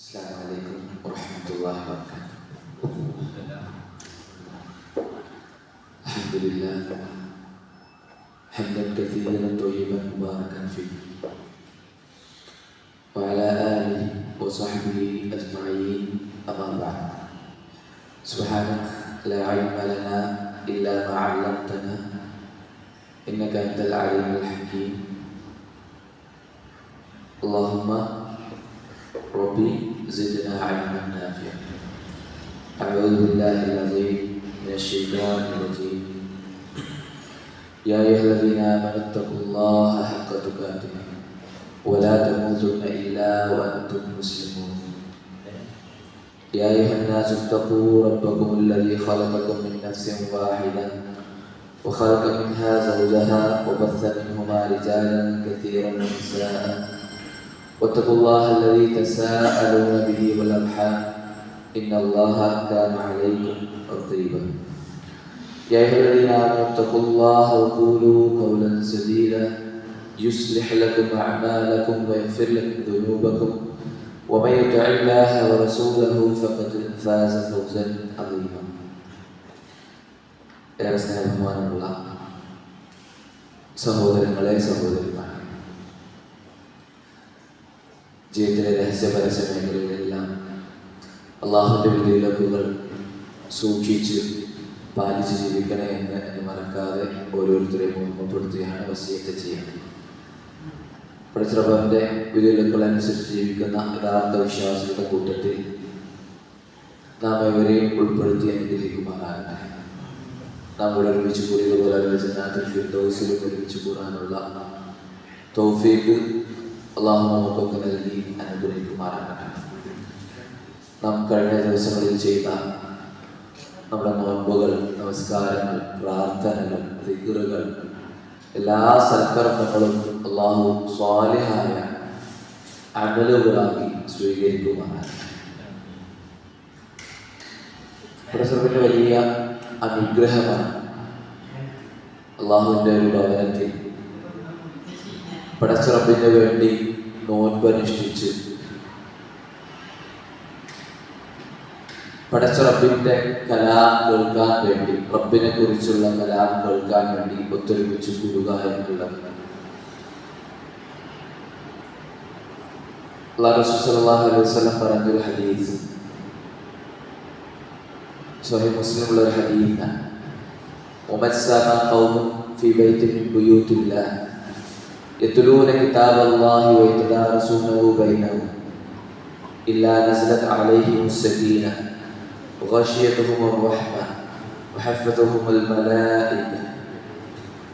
السلام عليكم ورحمة الله وبركاته. الحمد لله حمدا كثيرا طيبا مباركا فيه وعلى آله وصحبه أجمعين. أما بعد، سبحانك لا علم لنا إلا ما علمتنا إنك أنت العليم الحكيم. اللهم ربي زدنا علما نافعا. أعوذ بالله العظيم من الشيطان الرجيم. يا أيها الذين آمنوا اتقوا الله حق تقاته ولا تموتن إلا وأنتم مسلمون. يا أيها الناس اتقوا ربكم الذي خلقكم من نفس واحدة وخلق منها زوجها وبث منهما رجالا كثيرا ونساء واتقوا الله الذي تساءلون به والأرحام إن الله كان عليكم رقيبا. يا أيها الذين آمنوا اتقوا الله وقولوا قولا سديدا يصلح لكم أعمالكم ويغفر لكم ذنوبكم ومن يطع الله ورسوله فقد فاز فوزا عظيما. ഏറെ സ്നേഹബഹുമാനമുള്ള സഹോദരങ്ങളെ, സഹോദരിമാരെ, ജീവിതത്തിലെ രഹസ്യപരസ്യ മേഖലയിലെല്ലാം അള്ളാഹുവിൻ്റെ വിധിവിലക്കുകൾ സൂക്ഷിച്ച് പാലിച്ച് ജീവിക്കണേ എന്ന് മറക്കാതെ ഓരോരുത്തരെയും ഓർമ്മപ്പെടുത്തുകയാണ് വസിയത്ത് ചെയ്യുന്നത്. പടച്ചറബിന്റെ വിധിവിലക്കുകൾ അനുസരിച്ച് ജീവിക്കുന്ന യഥാർത്ഥ വിശ്വാസികളുടെ കൂട്ടത്തിൽ നാം എവരെയും ഉൾപ്പെടുത്തി അനുഗ്രഹിക്കുമാറാകട്ടെ. നാം ഇവിടെ ഒരുമിച്ച് കൂടിയതുപോലെ ജന്നാത്തുൽ ഫിർദൗസിലും ഒരുമിച്ച് കൂടാനുള്ള തൗഫീഖ് അള്ളാഹു നമുക്കൊക്കെ നൽകി അനുഗ്രഹിക്കുമാറാകട്ടെ. നാം കഴിഞ്ഞ ദിവസങ്ങളിൽ ചെയ്ത നമ്മുടെ നോമ്പുകൾ, നമസ്കാരങ്ങൾ, പ്രാർത്ഥനകൾ, ദിക്റുകൾ, എല്ലാ സൽക്കർമ്മങ്ങളും അള്ളാഹു സ്വാലിഹായ അമലുകളാക്കി സ്വീകരിക്കുമാറാകട്ടെ. പടച്ചറബിന്റെ വലിയ അനുഗ്രഹമാണ് അള്ളാഹുവിൻ്റെ ഒരു ഭവനത്തിൽ പടച്ചറബിന് വേണ്ടി നോൻപനുഷ്ഠിച്ച് പടച്ചറബിന്റെ കലാം കേൾക്കാൻ വേണ്ടി, റബ്ബിനെ കുറിച്ചുള്ള കലാം കേൾക്കാൻ വേണ്ടി ഒത്തൊരുമിച്ച് കൂടുക എന്നുള്ളത്. റസൂൽ സല്ലല്ലാഹു അലൈഹി വസല്ലം പറഞ്ഞൊരു ഹദീസ്, സ്വഹീഹ് മുസ്ലിമുള്ള ഒരു ഹദീസാണ്. വമസ്സമ ഖൗമുൻ ഫീ ബൈത്തിൻ മിൻ ബുയൂത്തില്ലാഹ് യത്ലൂന കിതാബല്ലാഹി വയതദാറസൂനഹു ബൈനഹും ഇല്ലാ നസലത് അലൈഹിമുസ് സകീനഹ വഗശിയതുഹുമുർ റഹ്മ വഹഫദതുഹുൽ മലായിക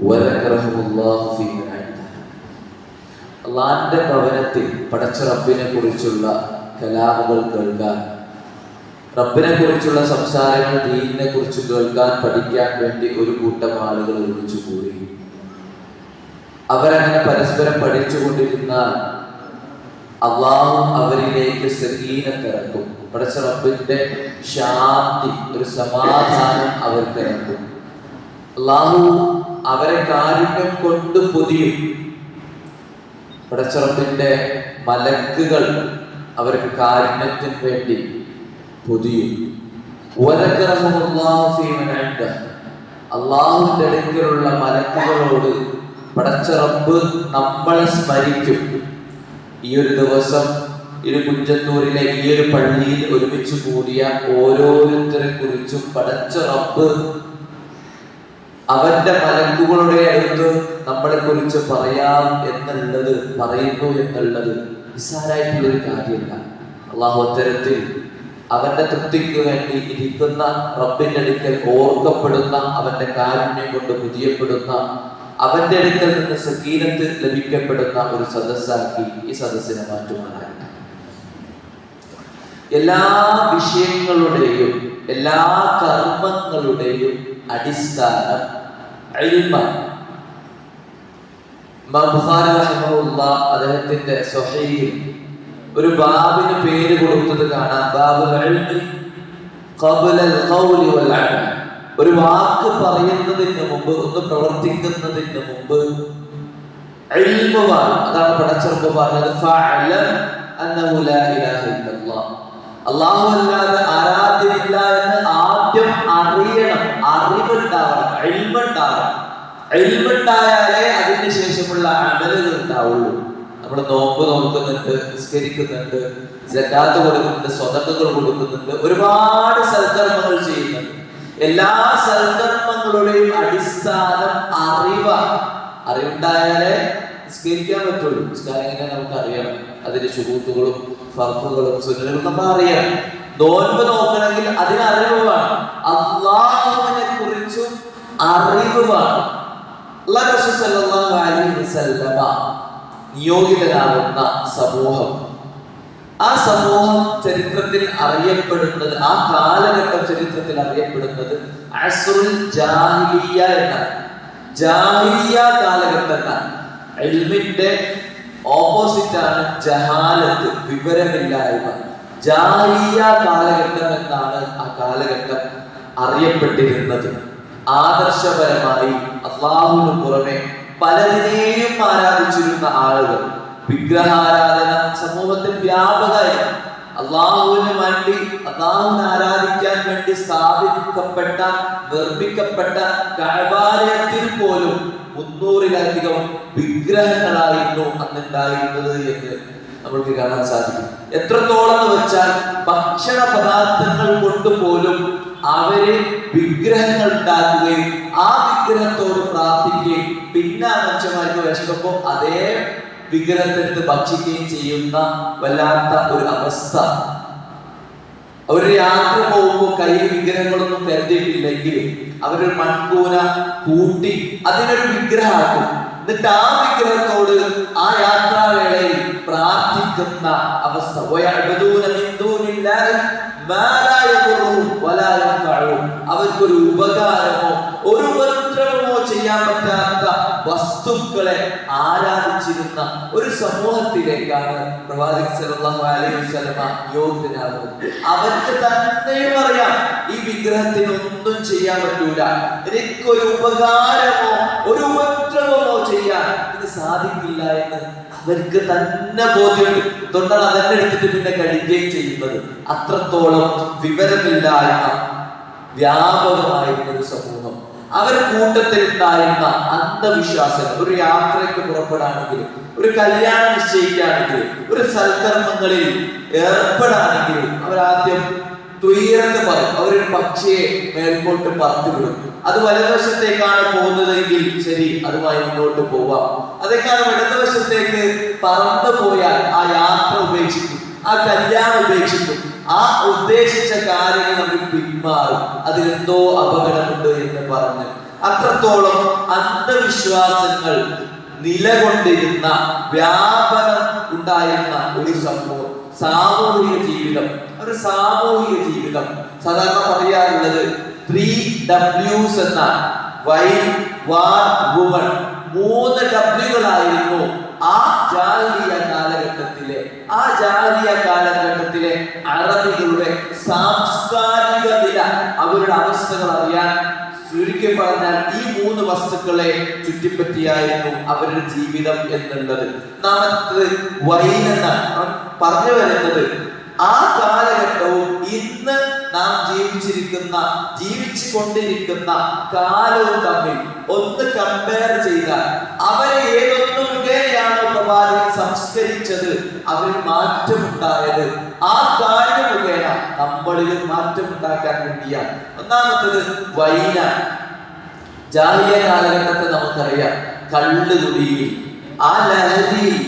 വദക്കറഹുമുല്ലാഹു ഫീ മൻ ഇൻദഹു. അല്ലാഹുവിന്റെ ഭവനത്തിൽ പടച്ച റബ്ബിനെ കുറിച്ചുള്ള കലാമുകൾ കേൾക്കാൻ, റബ്ബിനെ കുറിച്ചുള്ള സംസാരങ്ങൾ, ദീനിനെ കുറിച്ച് കേൾക്കാൻ, പഠിക്കാൻ വേണ്ടി ഒരു കൂട്ടം ആളുകൾ ഒരുമിച്ച് കൂടി. അവരങ്ങനെ പരസ്പരം പഠിച്ചുകൊണ്ടിരുന്നാൽ അള്ളാഹു അവരിലേക്ക് സകീനത്ത് ഇറക്കും. പടച്ച റബ്ബിന്റെ ശാന്തി, ഒരു സമാധാനം അവർക്ക് ഇറക്കും. അള്ളാഹു അവരെ കാരുണ്യം കൊണ്ട് പൊതിയും. പടച്ച റബ്ബിന്റെ മലക്കുകൾ അവർക്ക് കാരുണ്യത്തിന് വേണ്ടി പൊതിയും. അള്ളാഹുവിന്റെ അടുക്കലുള്ള മലക്കുകളോട് പടച്ച റബ്ബ് നമ്മളെ സ്മരിക്കും. ഈ ഒരു ദിവസം കുഞ്ചത്തൂരിലെ ഈ ഒരു പള്ളിയിൽ ഒരുമിച്ച് കൂടിയ ഓരോരുത്തരെ കുറിച്ചും പടച്ച റബ്ബ് അവന്റെ മലക്കുകളുടെ അടുത്ത് നമ്മളെ കുറിച്ച് പറയുന്നു എന്നുള്ളത് നിസ്സാരമായിട്ടുള്ളൊരു കാര്യമല്ല. അള്ളാഹു അത്തരത്തിൽ അവന്റെ തൃപ്തിക്ക് വേണ്ടി ഇരിക്കുന്ന, റബ്ബിന്റെ അടുക്കൽ ഓർക്കപ്പെടുന്ന, അവന്റെ കാരുണ്യം കൊണ്ട് പുതിയപ്പെടുന്ന, അവന്റെ അടുക്കൽ നിന്ന് സകീനത്ത് ലഭിക്കപ്പെടുന്ന ഒരു സദസ്സാക്കി ഈ സദസ്സിനെ മാറ്റുവാനായിട്ട് എല്ലാ വിഷയങ്ങളുടെയും എല്ലാ കർമ്മങ്ങളുടെയും അടിസ്ഥാനം ഇൽമാണ്. ഇമാം ബുഖാരി റഹിമഹുല്ലാഹ് അദ്ദേഹത്തിന്റെ സ്വഹീഹിൽ ഒരു ബാബിന് പേര് കൊടുത്തത് കാണാം, ബാബുൽ ഇൽമി ഖബ്ലൽ ഖൗലി വൽ അമൽ. ഒരു വാക്ക് പറയുന്നതിന് മുമ്പ്, ഒന്ന് പ്രവർത്തിക്കുന്നതിന് മുമ്പ് ഇൽമു. അതാണ് പടച്ചറബ് പറഞ്ഞത്, ഫഅലം അന്നഹു ലാ ഇലാഹ ഇല്ലല്ലാഹ്, അല്ലാഹു അല്ലാതെ ആരാധ്യനില്ല എന്ന് ആദ്യം അറിയണം, അറിവുണ്ടാവണം, ഇൽമുണ്ടാവണം. ഇൽമുണ്ടായാലേ അതിന് ശേഷമുള്ള അമലുകൾ ഉണ്ടാവുള്ളൂ. നമ്മൾ നോമ്പ് നോക്കുന്നുണ്ട്, നിസ്കരിക്കുന്നുണ്ട്, സകാത്ത് കൊടുക്കുന്നുണ്ട്, സ്വതക്കകൾ കൊടുക്കുന്നുണ്ട്, ഒരുപാട് സൽക്കർമ്മങ്ങൾ ചെയ്യുന്നുണ്ട്. എല്ലാ സൽക്കർമ്മങ്ങളുടെയും അടിസ്ഥാനം അറിവാണ്. അറിവുണ്ടായാലേ നിസ്കരിക്കാൻ പറ്റുള്ളൂ. നിസ്കാരം എങ്ങനെ നമുക്ക് അറിയണം, അതിന്റെ ശുറൂത്തുകളും ഫർളുകളും സുന്നത്തുകളും നമ്മൾ അറിയണം. നോൻപ് നോക്കണമെങ്കിൽ അതിന് അറിവ് വേണം, അല്ലാഹുവിനെ കുറിച്ചും അറിവ് വേണം. അല്ലാഹു റസൂൽ സല്ലല്ലാഹു അലൈഹി വസല്ലമ നിയോഗിതനാകുന്ന സമൂഹം, ആ സമൂഹം ചരിത്രത്തിൽ അറിയപ്പെടുന്നത്, ആ കാലഘട്ടം ചരിത്രത്തിൽ അറിയപ്പെടുന്നത് അസ്റുൽ ജാഹിലിയ്യ എന്നാണ്. ജാഹിലിയ്യ കാലഘട്ടം എന്നാണ്. ഇൽമിന്റെ ഓപ്പോസിറ്റ് ആണ് ജഹാലത്ത്, വിവരമില്ലായ്മ. ജാഹിലിയ്യ കാലഘട്ടം എന്നാണ് ആ കാലഘട്ടം അറിയപ്പെട്ടിരുന്നത്. ആദർശപരമായി അല്ലാഹുവിനു പുറമെ പലതിനെയും ആരാധിച്ചിരുന്ന ആളുകൾ, വിഗ്രഹാരാധന സമൂഹത്തിൽ വ്യാപകമായിരുന്നു. അള്ളാഹുവിന് വേണ്ടി, അള്ളാഹുവിനെ ആരാധിക്കാൻ വേണ്ടി സ്ഥാപിക്കപ്പെട്ട, നിർമ്മിക്കപ്പെട്ട കഅബാലയത്തിൽ പോലും 300-ലധികം വിഗ്രഹങ്ങളായിരുന്നു അന്നുണ്ടായിരുന്നത് എന്ന് നമ്മൾക്ക് കാണാൻ സാധിക്കും. എത്രത്തോളം എന്ന് വെച്ചാൽ ഭക്ഷണ പദാർത്ഥങ്ങൾ കൊണ്ട് പോലും അവര് വിഗ്രഹങ്ങൾ ഉണ്ടാക്കുകയും ആ വിഗ്രഹത്തോട് പ്രാർത്ഥിക്കുകയും പിന്നെ മനുഷ്യന്മാർക്ക് വിശക്കുമ്പോൾ അതേ വിഗ്രഹത്തെടുത്ത് ഭക്ഷിക്കുകയും ചെയ്യുന്ന വല്ലാത്ത ഒരു അവസ്ഥ. അവര് യാത്ര പോകുമ്പോൾ കയ്യിൽ വിഗ്രഹങ്ങളൊന്നും കരുതിയിട്ടില്ലെങ്കിൽ അവരൊരു മൺകൂന കൂട്ടി അതിനൊരു വിഗ്രഹമാക്കും. എന്നിട്ട് ആ വിഗ്രഹത്തോട് ആ യാത്രാവേളയിൽ പ്രാർത്ഥിക്കുന്ന അവസ്ഥ. അവർക്കൊരു ഉപകാരമോ ഒരു ഉപദ്രവമോ ചെയ്യാൻ പറ്റാത്ത വസ്തുക്കളെ ആരാധിച്ചിരുന്ന ഒരു സമൂഹത്തിലേക്കാണ് പ്രവാചകൻ സല്ലല്ലാഹു അലൈഹി വസല്ലമ യോഗ്യനാകുന്നത്. അവർക്ക് തന്നെയും അറിയാം ഈ വിഗ്രഹത്തിന് ഒന്നും ചെയ്യാൻ പറ്റൂല, എനിക്കൊരു ഉപകാരമോ ഒരു ഉപദ്രവമോ ചെയ്യാൻ ഇത് സാധിക്കില്ല എന്ന് അവർക്ക് തന്നെ ബോധ്യമുണ്ട്. അതുകൊണ്ടാണ് അതെന്നെ എടുത്തിട്ട് പിന്നെ കഴിക്കുകയും ചെയ്യുന്നത്. അത്രത്തോളം വിവരമില്ലായ്മ വ്യാപകമായിരുന്ന ഒരു സമൂഹം. അവർ കൂട്ടത്തിൽ ഉണ്ടായിരുന്ന അന്ധവിശ്വാസങ്ങൾ, ഒരു യാത്രയ്ക്ക് പുറപ്പെടാണെങ്കിലും, ഒരു കല്യാണം നിശ്ചയിക്കുകയാണെങ്കിലും, ഒരു സൽക്കർമ്മങ്ങളിൽ ഏർപ്പെടാണെങ്കിലും അവരാദ്യം തുയർന്ന് പറയും. അവരൊരു പക്ഷിയെ മേൽപോട്ട് പറത്തി വിടും. അത് വലതുവശത്തേക്കാണ് പോകുന്നതെങ്കിൽ ശരി, അതുമായി മുന്നോട്ട് പോവാം. അതേക്കാളും ഇടതുവശത്തേക്ക് പറന്നു പോയാൽ ആ യാത്ര ഉപേക്ഷിക്കും, ആ കല്യാണം ഉപേക്ഷിക്കും, ആ ഉദ്ദേശിച്ച കാര്യങ്ങൾ അവർ പിന്മാറും. അതിലെന്തോ അപകടമുണ്ട് എന്ന് പറഞ്ഞ് അത്രത്തോളം അന്ധവിശ്വാസങ്ങൾ നിലകൊണ്ടിരുന്ന, വ്യാപനം ഉണ്ടായിരുന്ന ഒരു സമൂഹം. സാമൂഹിക ജീവിതം, ഒരു സാമൂഹിക ജീവിതം സാധാരണ പറയാറുള്ളത് 3Ws എന്നാണ്. വൈൽഡ്, വാർ, വുമൺ. 3 Wകളായിരുന്നു ആ ജാഹിലിയ്യ കാലഘട്ടത്തിലെ അറബികളുടെ സാംസ്കാരിക നില, അവരുടെ അവസ്ഥകൾ അറിയാൻ ചുരുക്കി പറഞ്ഞാൽ ഈ 3 വസ്തുക്കളെ ചുറ്റിപ്പറ്റിയായിരുന്നു അവരുടെ ജീവിതം എന്നുള്ളത്. ഒന്നാമത്തത് വൈനെന്നാണ് പറഞ്ഞു വരുന്നത്. ആ കാലഘട്ടവും ഇന്ന് നാം ജീവിച്ചു കൊണ്ടിരിക്കുന്ന കാലവും തമ്മിൽ ഒന്ന് കമ്പയർ ചെയ്താൽ അവരെ ഏതൊന്നും മുഖേനയാണോ പ്രവാചകൻ സംസ്കരിച്ചത്, അവരിൽ മാറ്റമുണ്ടായത് ആ കാര്യം മുഖേന നമ്മളിലും മാറ്റമുണ്ടാക്കാൻ വേണ്ടിയാണ്. ഒന്നാമത്തത് വൈന. ജാഹിലിയ്യ കാലഘട്ടത്തെ നമുക്കറിയാം. കള്ളുകുടിയിൽ, ആ ലഹരിയിൽ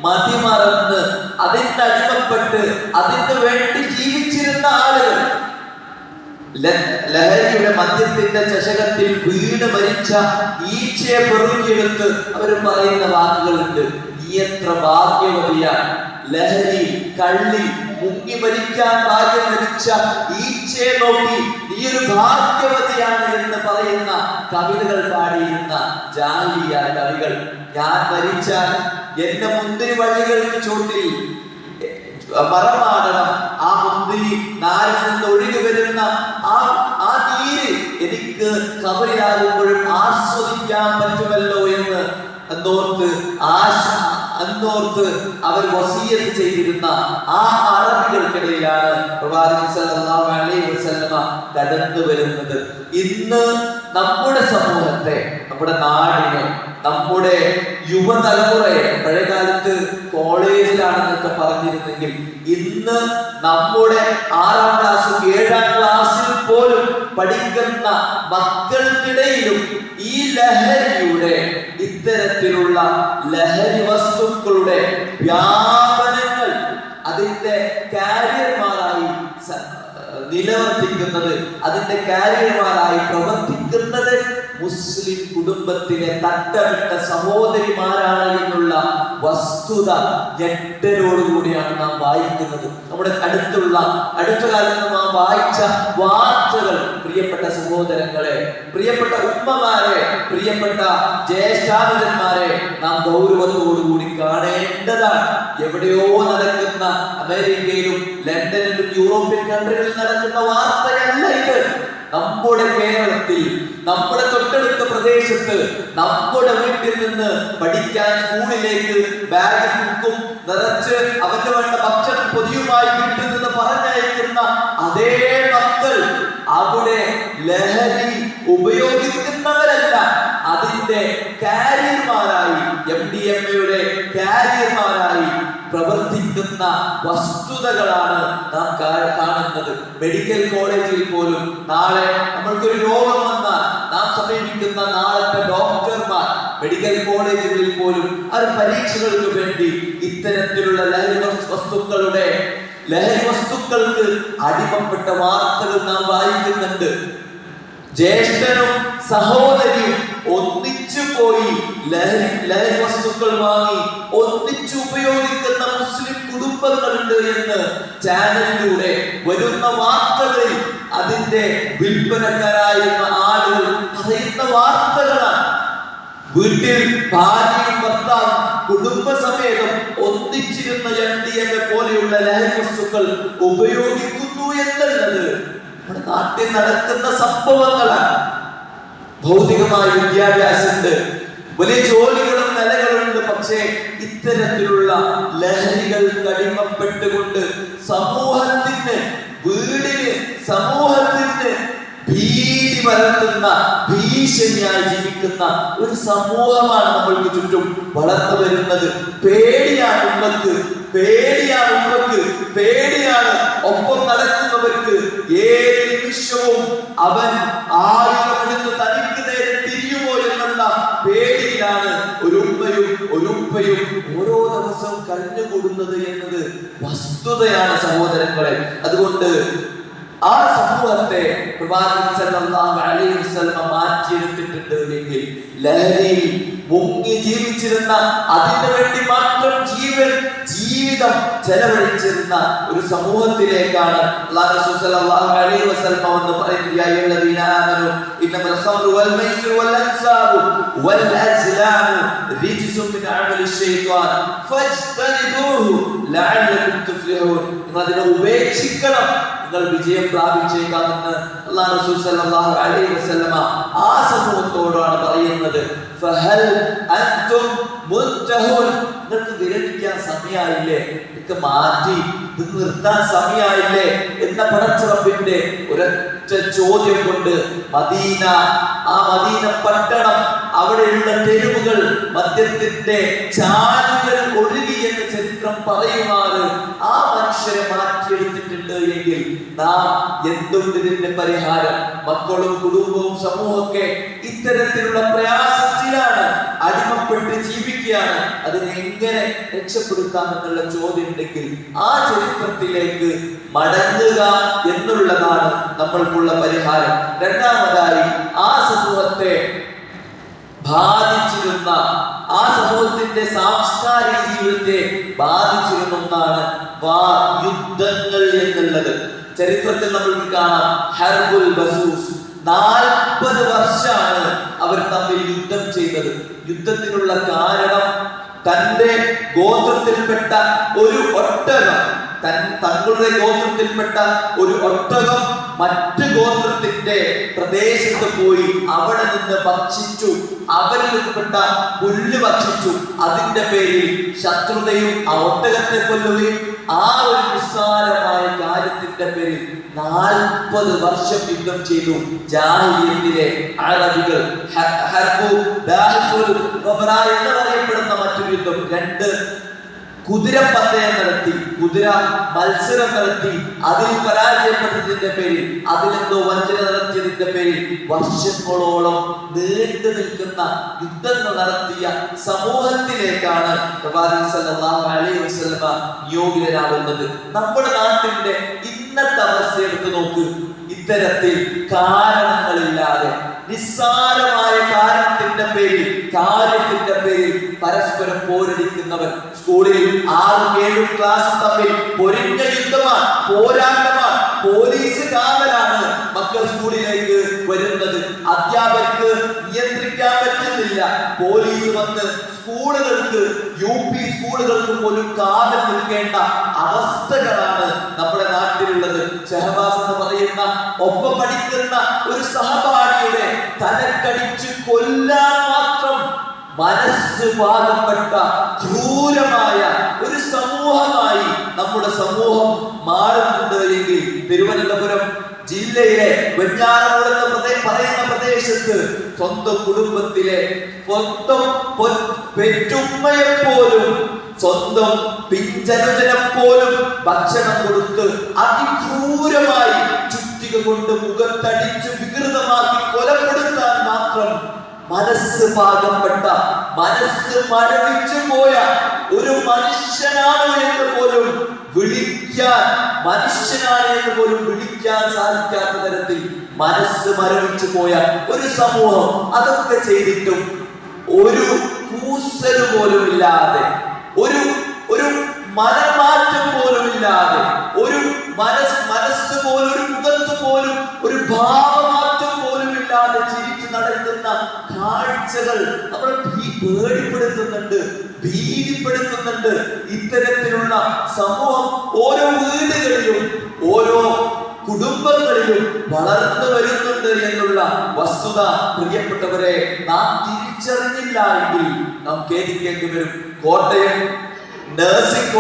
മതിമറന്ന് അതിന്റെ അടിമപ്പെട്ട് അതിന് വേണ്ടി ജീവിച്ചിരുന്ന ആളുകൾ, ലഹരിയുടെ മദ്യത്തിന്റെ ചഷകത്തിൽ വീണ് മരിച്ച ഈച്ചയെ പെറുക്കിയെടുത്ത് അവർ പറയുന്ന വാക്കുകളുണ്ട്. നീ എത്ര ഭാഗ്യവതിയാണ്, ലഹരി കള്ളി മുങ്ങി മരിക്കാൻ ഭാഗ്യം മരിച്ച ഈച്ചയെ നോക്കി നീ ഒരു ഭാഗ്യവതിയാണ് എന്ന് പറയുന്ന കവിതകൾ പാടിയിരുന്ന ജാഹിലിയ്യ കവികൾ. ഞാൻ മരിച്ചാൽ എന്റെ മുന്തിരി വള്ളികൾക്ക് ചോട്ടിൽ മറമാടണം, ആ മുന്തിരി നാരിൽ നിന്ന് ഒഴുകി വരുന്ന ആ നീര് എനിക്ക് കബറിലാകുമ്പോഴും ആസ്വദിക്കാൻ പറ്റുമല്ലോ എന്ന് എന്നോർത്ത് അന്നോർത്ത് അവർ വസിയത്ത് ചെയ്തിരുന്ന ആ അറബികൾക്കിടയിലാണ് പ്രവാചകൻ സല്ലല്ലാഹു അലൈഹി വസല്ലമ കടന്നു വരുന്നത്. ഇന്ന് നമ്മുടെ സമൂഹത്തെ, നമ്മുടെ നാടിനെ, നമ്മുടെ യുവതലമുറയെ, പഴയകാലത്ത് കോളേജിലാണെന്നൊക്കെ പറഞ്ഞിരുന്നെങ്കിൽ ഇന്ന് നമ്മുടെ 6ാം ക്ലാസ്സും 7ാം ക്ലാസ്സിൽ പോലും പഠിക്കുന്ന മക്കൾക്കിടയിലും ഈ ലഹരിയുടെ, ഇത്തരത്തിലുള്ള ലഹരി വസ്തുക്കളുടെ വ്യാപനങ്ങൾ അതിന്റെ കാരിയർമാരായി നിലവർത്തിക്കുന്നത്, അതിന്റെ കാരിയർമാരായി പ്രവർത്തിക്കുന്നത് മുസ്ലിം കുടുംബത്തിലെ തട്ടമിട്ട സഹോദരിമാരാണ് എന്നുള്ള വസ്തുത ഞെട്ടലോടുകൂടിയാണ് നാം വായിക്കുന്നത്. നമ്മുടെ അടുത്ത കാലത്ത് നാം വായിച്ച വാർത്തകൾ, പ്രിയപ്പെട്ട സഹോദരങ്ങളെ, പ്രിയപ്പെട്ട ഉമ്മമാരെ, പ്രിയപ്പെട്ട ജ്യേഷ്ഠാനുജന്മാരെ, നാം ഗൗരവത്തോടുകൂടി കാണേണ്ടതാണ്. എവിടെയോ നടക്കുന്ന, അമേരിക്കയിലും ലണ്ടനിലും യൂറോപ്യൻ കൺട്രികളിൽ നടക്കുന്ന വാർത്തയല്ല ഇത്. നമ്മുടെ കേരളത്തിൽ, നമ്മുടെ തൊട്ടടുത്ത പ്രദേശത്ത്, നമ്മുടെ വീട്ടിൽ നിന്ന് പഠിക്കാൻ സ്കൂളിലേക്ക് ബാഗും ബുക്കും നിറച്ച് അവന്റെ വേണ്ട ഭക്ഷണം പൊതിയുമായി വീട്ടിൽ നിന്ന് പറഞ്ഞയക്കുന്ന അതേ മക്കൾ അവിടെ ലഹരി ഉപയോഗിക്കുന്നവരല്ല, അതിന്റെ കാരിയർമാരായി, MDMA-യുടെ കാരിയർമാരായി പ്രവർത്തിക്കുന്ന വസ്തുതകളാണ് നാം കാണുന്നത്. മെഡിക്കൽ കോളേജിൽ പോലും നാളെ നമ്മൾക്കൊരു രോഗം വന്നാൽ നാം സമീപിക്കുന്ന നാളത്തെ ഡോക്ടർമാർ മെഡിക്കൽ കോളേജുകളിൽ പോലും അവർ പരീക്ഷകൾക്ക് വേണ്ടി ഇത്തരത്തിലുള്ള ലഹരി വസ്തുക്കൾക്ക് അടിമപ്പെട്ട വാർത്തകൾ നാം വായിക്കുന്നുണ്ട്. ജ്യേഷ്ഠനും സഹോദരിയും ഒന്നിച്ചു പോയി ലഹരി വസ്തുക്കൾ വാങ്ങി ഒന്നിച്ചു ഉപയോഗിക്കുന്ന മുസ്ലിം കുടുംബങ്ങളുണ്ട് എന്ന് ചാനലിലൂടെ വരുന്ന വാർത്തകളിൽ അതിന്റെ വിൽപ്പനക്കാരായിരുന്ന ആളുകൾ പറയുന്ന വാർത്തകളാണ്. വീട്ടിൽ ഭാര്യയും ഭർത്താവും കുടുംബസമേതം ഒന്നിച്ചിരുന്ന MDMA പോലെയുള്ള ലഹരി വസ്തുക്കൾ ഉപയോഗിക്കുന്നു എന്നുള്ളത് നമ്മുടെ നാട്ടിൽ നടക്കുന്ന സംഭവങ്ങളാണ്. ഭൗതികമായ വിദ്യാഭ്യാസമുണ്ട്, വലിയ ജോലികളും നിലകളുണ്ട്, പക്ഷേ ഇത്തരത്തിലുള്ള ലഹരികൾക്ക് അടിമപ്പെട്ടുകൊണ്ട് സമൂഹത്തിന്, വീടിന്, സമൂഹത്തിന് ഭീതി പരത്തുന്ന, ഭീഷണിയായി ജീവിക്കുന്ന ഒരു സമൂഹമാണ് നമ്മൾക്ക് ചുറ്റും വളർന്നു വരുന്നത്. പേടിയാണ് ഉമ്മക്ക്, പേടിയാണ് ഒപ്പം നടക്കുന്നവർക്ക്. ഏത് നിമിഷവും അവൻ ആയുധമെടുത്ത് തനിക്ക് നേരെ തിരിയുമോ എന്നുള്ള പേടിയിലാണ് ഒരു ഉപ്പയും ഓരോ ദിവസവും കഴിഞ്ഞുകൂടുന്നത് എന്നത് വസ്തുതയാണ് സഹോദരങ്ങളെ. അതുകൊണ്ട് ആ സമൂഹത്തെ പ്രവാചകൻ സല്ലല്ലാഹു അലൈഹി വസല്ലം മാറ്റിയെടുത്തിട്ടുണ്ട് എങ്കിൽ, ലഹരിയിൽ മുങ്ങി ജീവിച്ചിരുന്ന, അതിനു വേണ്ടി മാത്രം ജീവിതം ചെലവഴിച്ചിരുന്ന ഒരു സമൂഹത്തിലേക്കാണ് അല്ലാഹു റസൂൽ സല്ലല്ലാഹു അലൈഹി വസല്ലം എന്ന് പറയുന്നത്. യാ അയ്യുഹല്ലദീന ആമനൂ ഇന്നമൽ ഖംറു വൽ മൈസിറു വൽ അൻസാബു വൽ അസ്ലാമു റിജ്സും മിൻ അമലി ശൈത്വാൻ ഫജ്തനിബൂഹു ലഅല്ലകും തുഫ്ലിഹൂൻ. നിങ്ങൾ അതിനെ ഉപേക്ഷിക്കണം, നിങ്ങൾ വിജയം പ്രാപിച്ചേക്കാമെന്ന് അല്ലാഹു റസൂൽ സല്ലല്ലാഹു അലൈഹി വസല്ലം ആ സമൂഹത്തോടാണ് പറയുന്നത്. ഫഹൽ അൻതും മുൻതഹൂൻ. നിങ്ങൾക്ക് വിരമിക്കാൻ സമയമായില്ലേ, ഇതൊക്കെ മാറ്റി ഇത് നിർത്താൻ സമയമായില്ലേ എന്ന പടച്ചറപ്പിന്റെ ഒരൊറ്റ ചോദ്യം കൊണ്ട് മദീന പട്ടണം, അവിടെയുള്ള തെരുവുകൾ, മദ്യത്തിന്റെ ചാലുകൾ ഒഴുകി എന്ന് ചരിത്രം പറയുമാറ് ആ മനുഷ്യരെ മാറ്റിയെടുത്തിട്ടുണ്ട് എങ്കിൽ നാം എന്തുണ്ട് ഇതിന്റെ പരിഹാരം? മക്കളും കുടുംബവും സമൂഹമൊക്കെ ഇത്തരത്തിലുള്ള പ്രയാസത്തിലാണ്, അടിമപ്പെട്ട് ജീവിക്കുകയാണ്. അതിനെ എങ്ങനെ രക്ഷപ്പെടുത്താമെന്നുള്ള ചോദ്യം ഉണ്ടെങ്കിൽ ആ ചരിത്രത്തിലേക്ക് മടങ്ങുക എന്നുള്ളതാണ് നമ്മൾക്കുള്ള പരിഹാരം. രണ്ടാമതായി, ആ സമൂഹത്തെ ബാധിച്ചിരുന്ന, ആ സമൂഹത്തിന്റെ സാംസ്കാരിക ജീവിതത്തെ ബാധിച്ചിരുന്ന ഒന്നാണ് യുദ്ധങ്ങൾ എന്നുള്ളത്. ചരിത്രത്തിൽ നമ്മൾക്ക് കാണാം, ഹർബുൽ ബസൂസ് 40 വർഷമാണ് അവർ തമ്മിൽ യുദ്ധം ചെയ്തത്. യുദ്ധത്തിനുള്ള കാരണം തന്റെ ഗോത്രത്തിൽപ്പെട്ട ഒരു ഒട്ടകം തങ്ങളുടെ ഗോത്രത്തിൽപ്പെട്ട ഒരു ഒട്ടകം മറ്റു ഗോത്രത്തിന്റെ പ്രദേശത്ത് പോയി അവിടെ നിന്ന് ഭക്ഷിച്ചു, അവരിൽ പെട്ട പുല്ല് ഭക്ഷിച്ചു. അതിന്റെ പേരിൽ ശത്രുതയും ആ ഒട്ടകത്തെ കൊല്ലുകയും ആ ഒരു നിസ്സാരമായ കാര്യത്തിന്റെ പേരിൽ 40 വർഷം യുദ്ധം ചെയ്തു. ജാഹിലിയത്തിലെ അറബികൾ എന്ന് പറയപ്പെടുന്ന മറ്റൊരു യുദ്ധം, 2 കുതിരപ്പന്തയം നടത്തി, കുതിര മത്സരം നടത്തി. അതിൽ പരാജയപ്പെട്ടതിന്റെ പേരിൽ, അതിലെന്തോ വഞ്ചന നടത്തിയതിന്റെ പേരിൽ വർഷങ്ങളോളം നീണ്ടു നിൽക്കുന്ന യുദ്ധങ്ങൾ നടത്തിയ സമൂഹത്തിലേക്കാണ് പ്രവാചകൻ സല്ലല്ലാഹു അലൈഹി വസല്ലമ നിയോഗിതരാകുന്നത്. നമ്മുടെ നാട്ടിന്റെ ഇന്നത്തെ അവസ്ഥ എടുത്ത് നോക്ക്. ഇത്തരത്തിൽ കാരണങ്ങളില്ലാതെ നിസ്സാരമായ കാര്യത്തിന്റെ പേരിൽ പരസ്പരം പോരടിക്കുന്നവർ, സ്കൂളിൽ 6-7 ക്ലാസ് തമ്മിൽ പൊരിഞ്ഞ യുദ്ധമാണ്, പോരാട്ടമാണ്, പോലീസ് കാവലാണ് മക്കൾ സ്കൂളിലേക്ക് വരുന്നത്. അധ്യാപകർക്ക് നിയന്ത്രിക്കാൻ പറ്റുന്നില്ല. പോലീസ് വന്ന് സ്കൂളുകൾക്ക്, UP സ്കൂളുകൾക്ക് പോലും കാവൽ നിൽക്കേണ്ട അവസ്ഥകളാണ് നമ്മുടെ നാട്ടിലുള്ളത്. ഷഹബാസ് എന്ന് പറയുന്ന ഒപ്പം പഠിക്കുന്ന ഒരു സഹപാഠിയുടെ തലക്കടിച്ച് കൊല്ലാൻ മാത്രം മനസ്സ് പാകപ്പെട്ട ക്രൂരമായ ഒരു സമൂഹമായി നമ്മുടെ സമൂഹം മാറുന്നുണ്ട് എങ്കിൽ തിരുവനന്തപുരം ജില്ലയിലെ വെഞ്ഞാറമൂട് എന്ന് പറയുന്ന പ്രദേശത്ത് സ്വന്തം കുടുംബത്തിലെ സ്വന്തം പെറ്റുമ്മയെപ്പോലും, സ്വന്തം പിഞ്ചനുജനെപ്പോലും ഭക്ഷണം കൊടുത്ത് അതിക്രൂരമായി ചുറ്റിക കൊണ്ട് മുഖത്തടിച്ച് വികൃതമാക്കി കൊലപ്പെടുത്താൻ മാത്രം മനസ്സ് പാകപ്പെട്ട, മനസ്സ് മരവിച്ചു പോയ ഒരു മനുഷ്യനാണ് എന്ന് പോലും വിളിക്കാൻ സാധിക്കാത്ത തരത്തിൽ മനസ്സ് മരവിച്ചു പോയ ഒരു സമൂഹം. അതൊക്കെ ചെയ്തിട്ടും ഒരു കൂസല് പോലും ഇല്ലാതെ, ഒരു മനമാറ്റം പോലും ഇല്ലാതെ, ഒരു മനസ്സ് പോലും, ഒരു മുഖത്ത് പോലും ഒരു ഭാവമാറ്റം പോലും ഇല്ലാതെ ചിരിച്ചു നടത്തുന്ന കാഴ്ചകൾ നമ്മളെ പേടിപ്പെടുത്തുന്നുണ്ട്, ഭീതിപ്പെടുത്തുന്നുണ്ട്. ഇത്തരത്തിലുള്ള സമൂഹം ഓരോ വീടുകളിലും, ഓരോ കുടുംബങ്ങളിലും വളർന്നു വരുന്നുണ്ട് എന്നുള്ള വസ്തുത പ്രിയപ്പെട്ടവരെ നാം തിരിച്ചറിഞ്ഞില്ല എങ്കിൽ നാം ഖേദിക്കേണ്ടി വരും. കോട്ടയം നഴ്സിംഗ്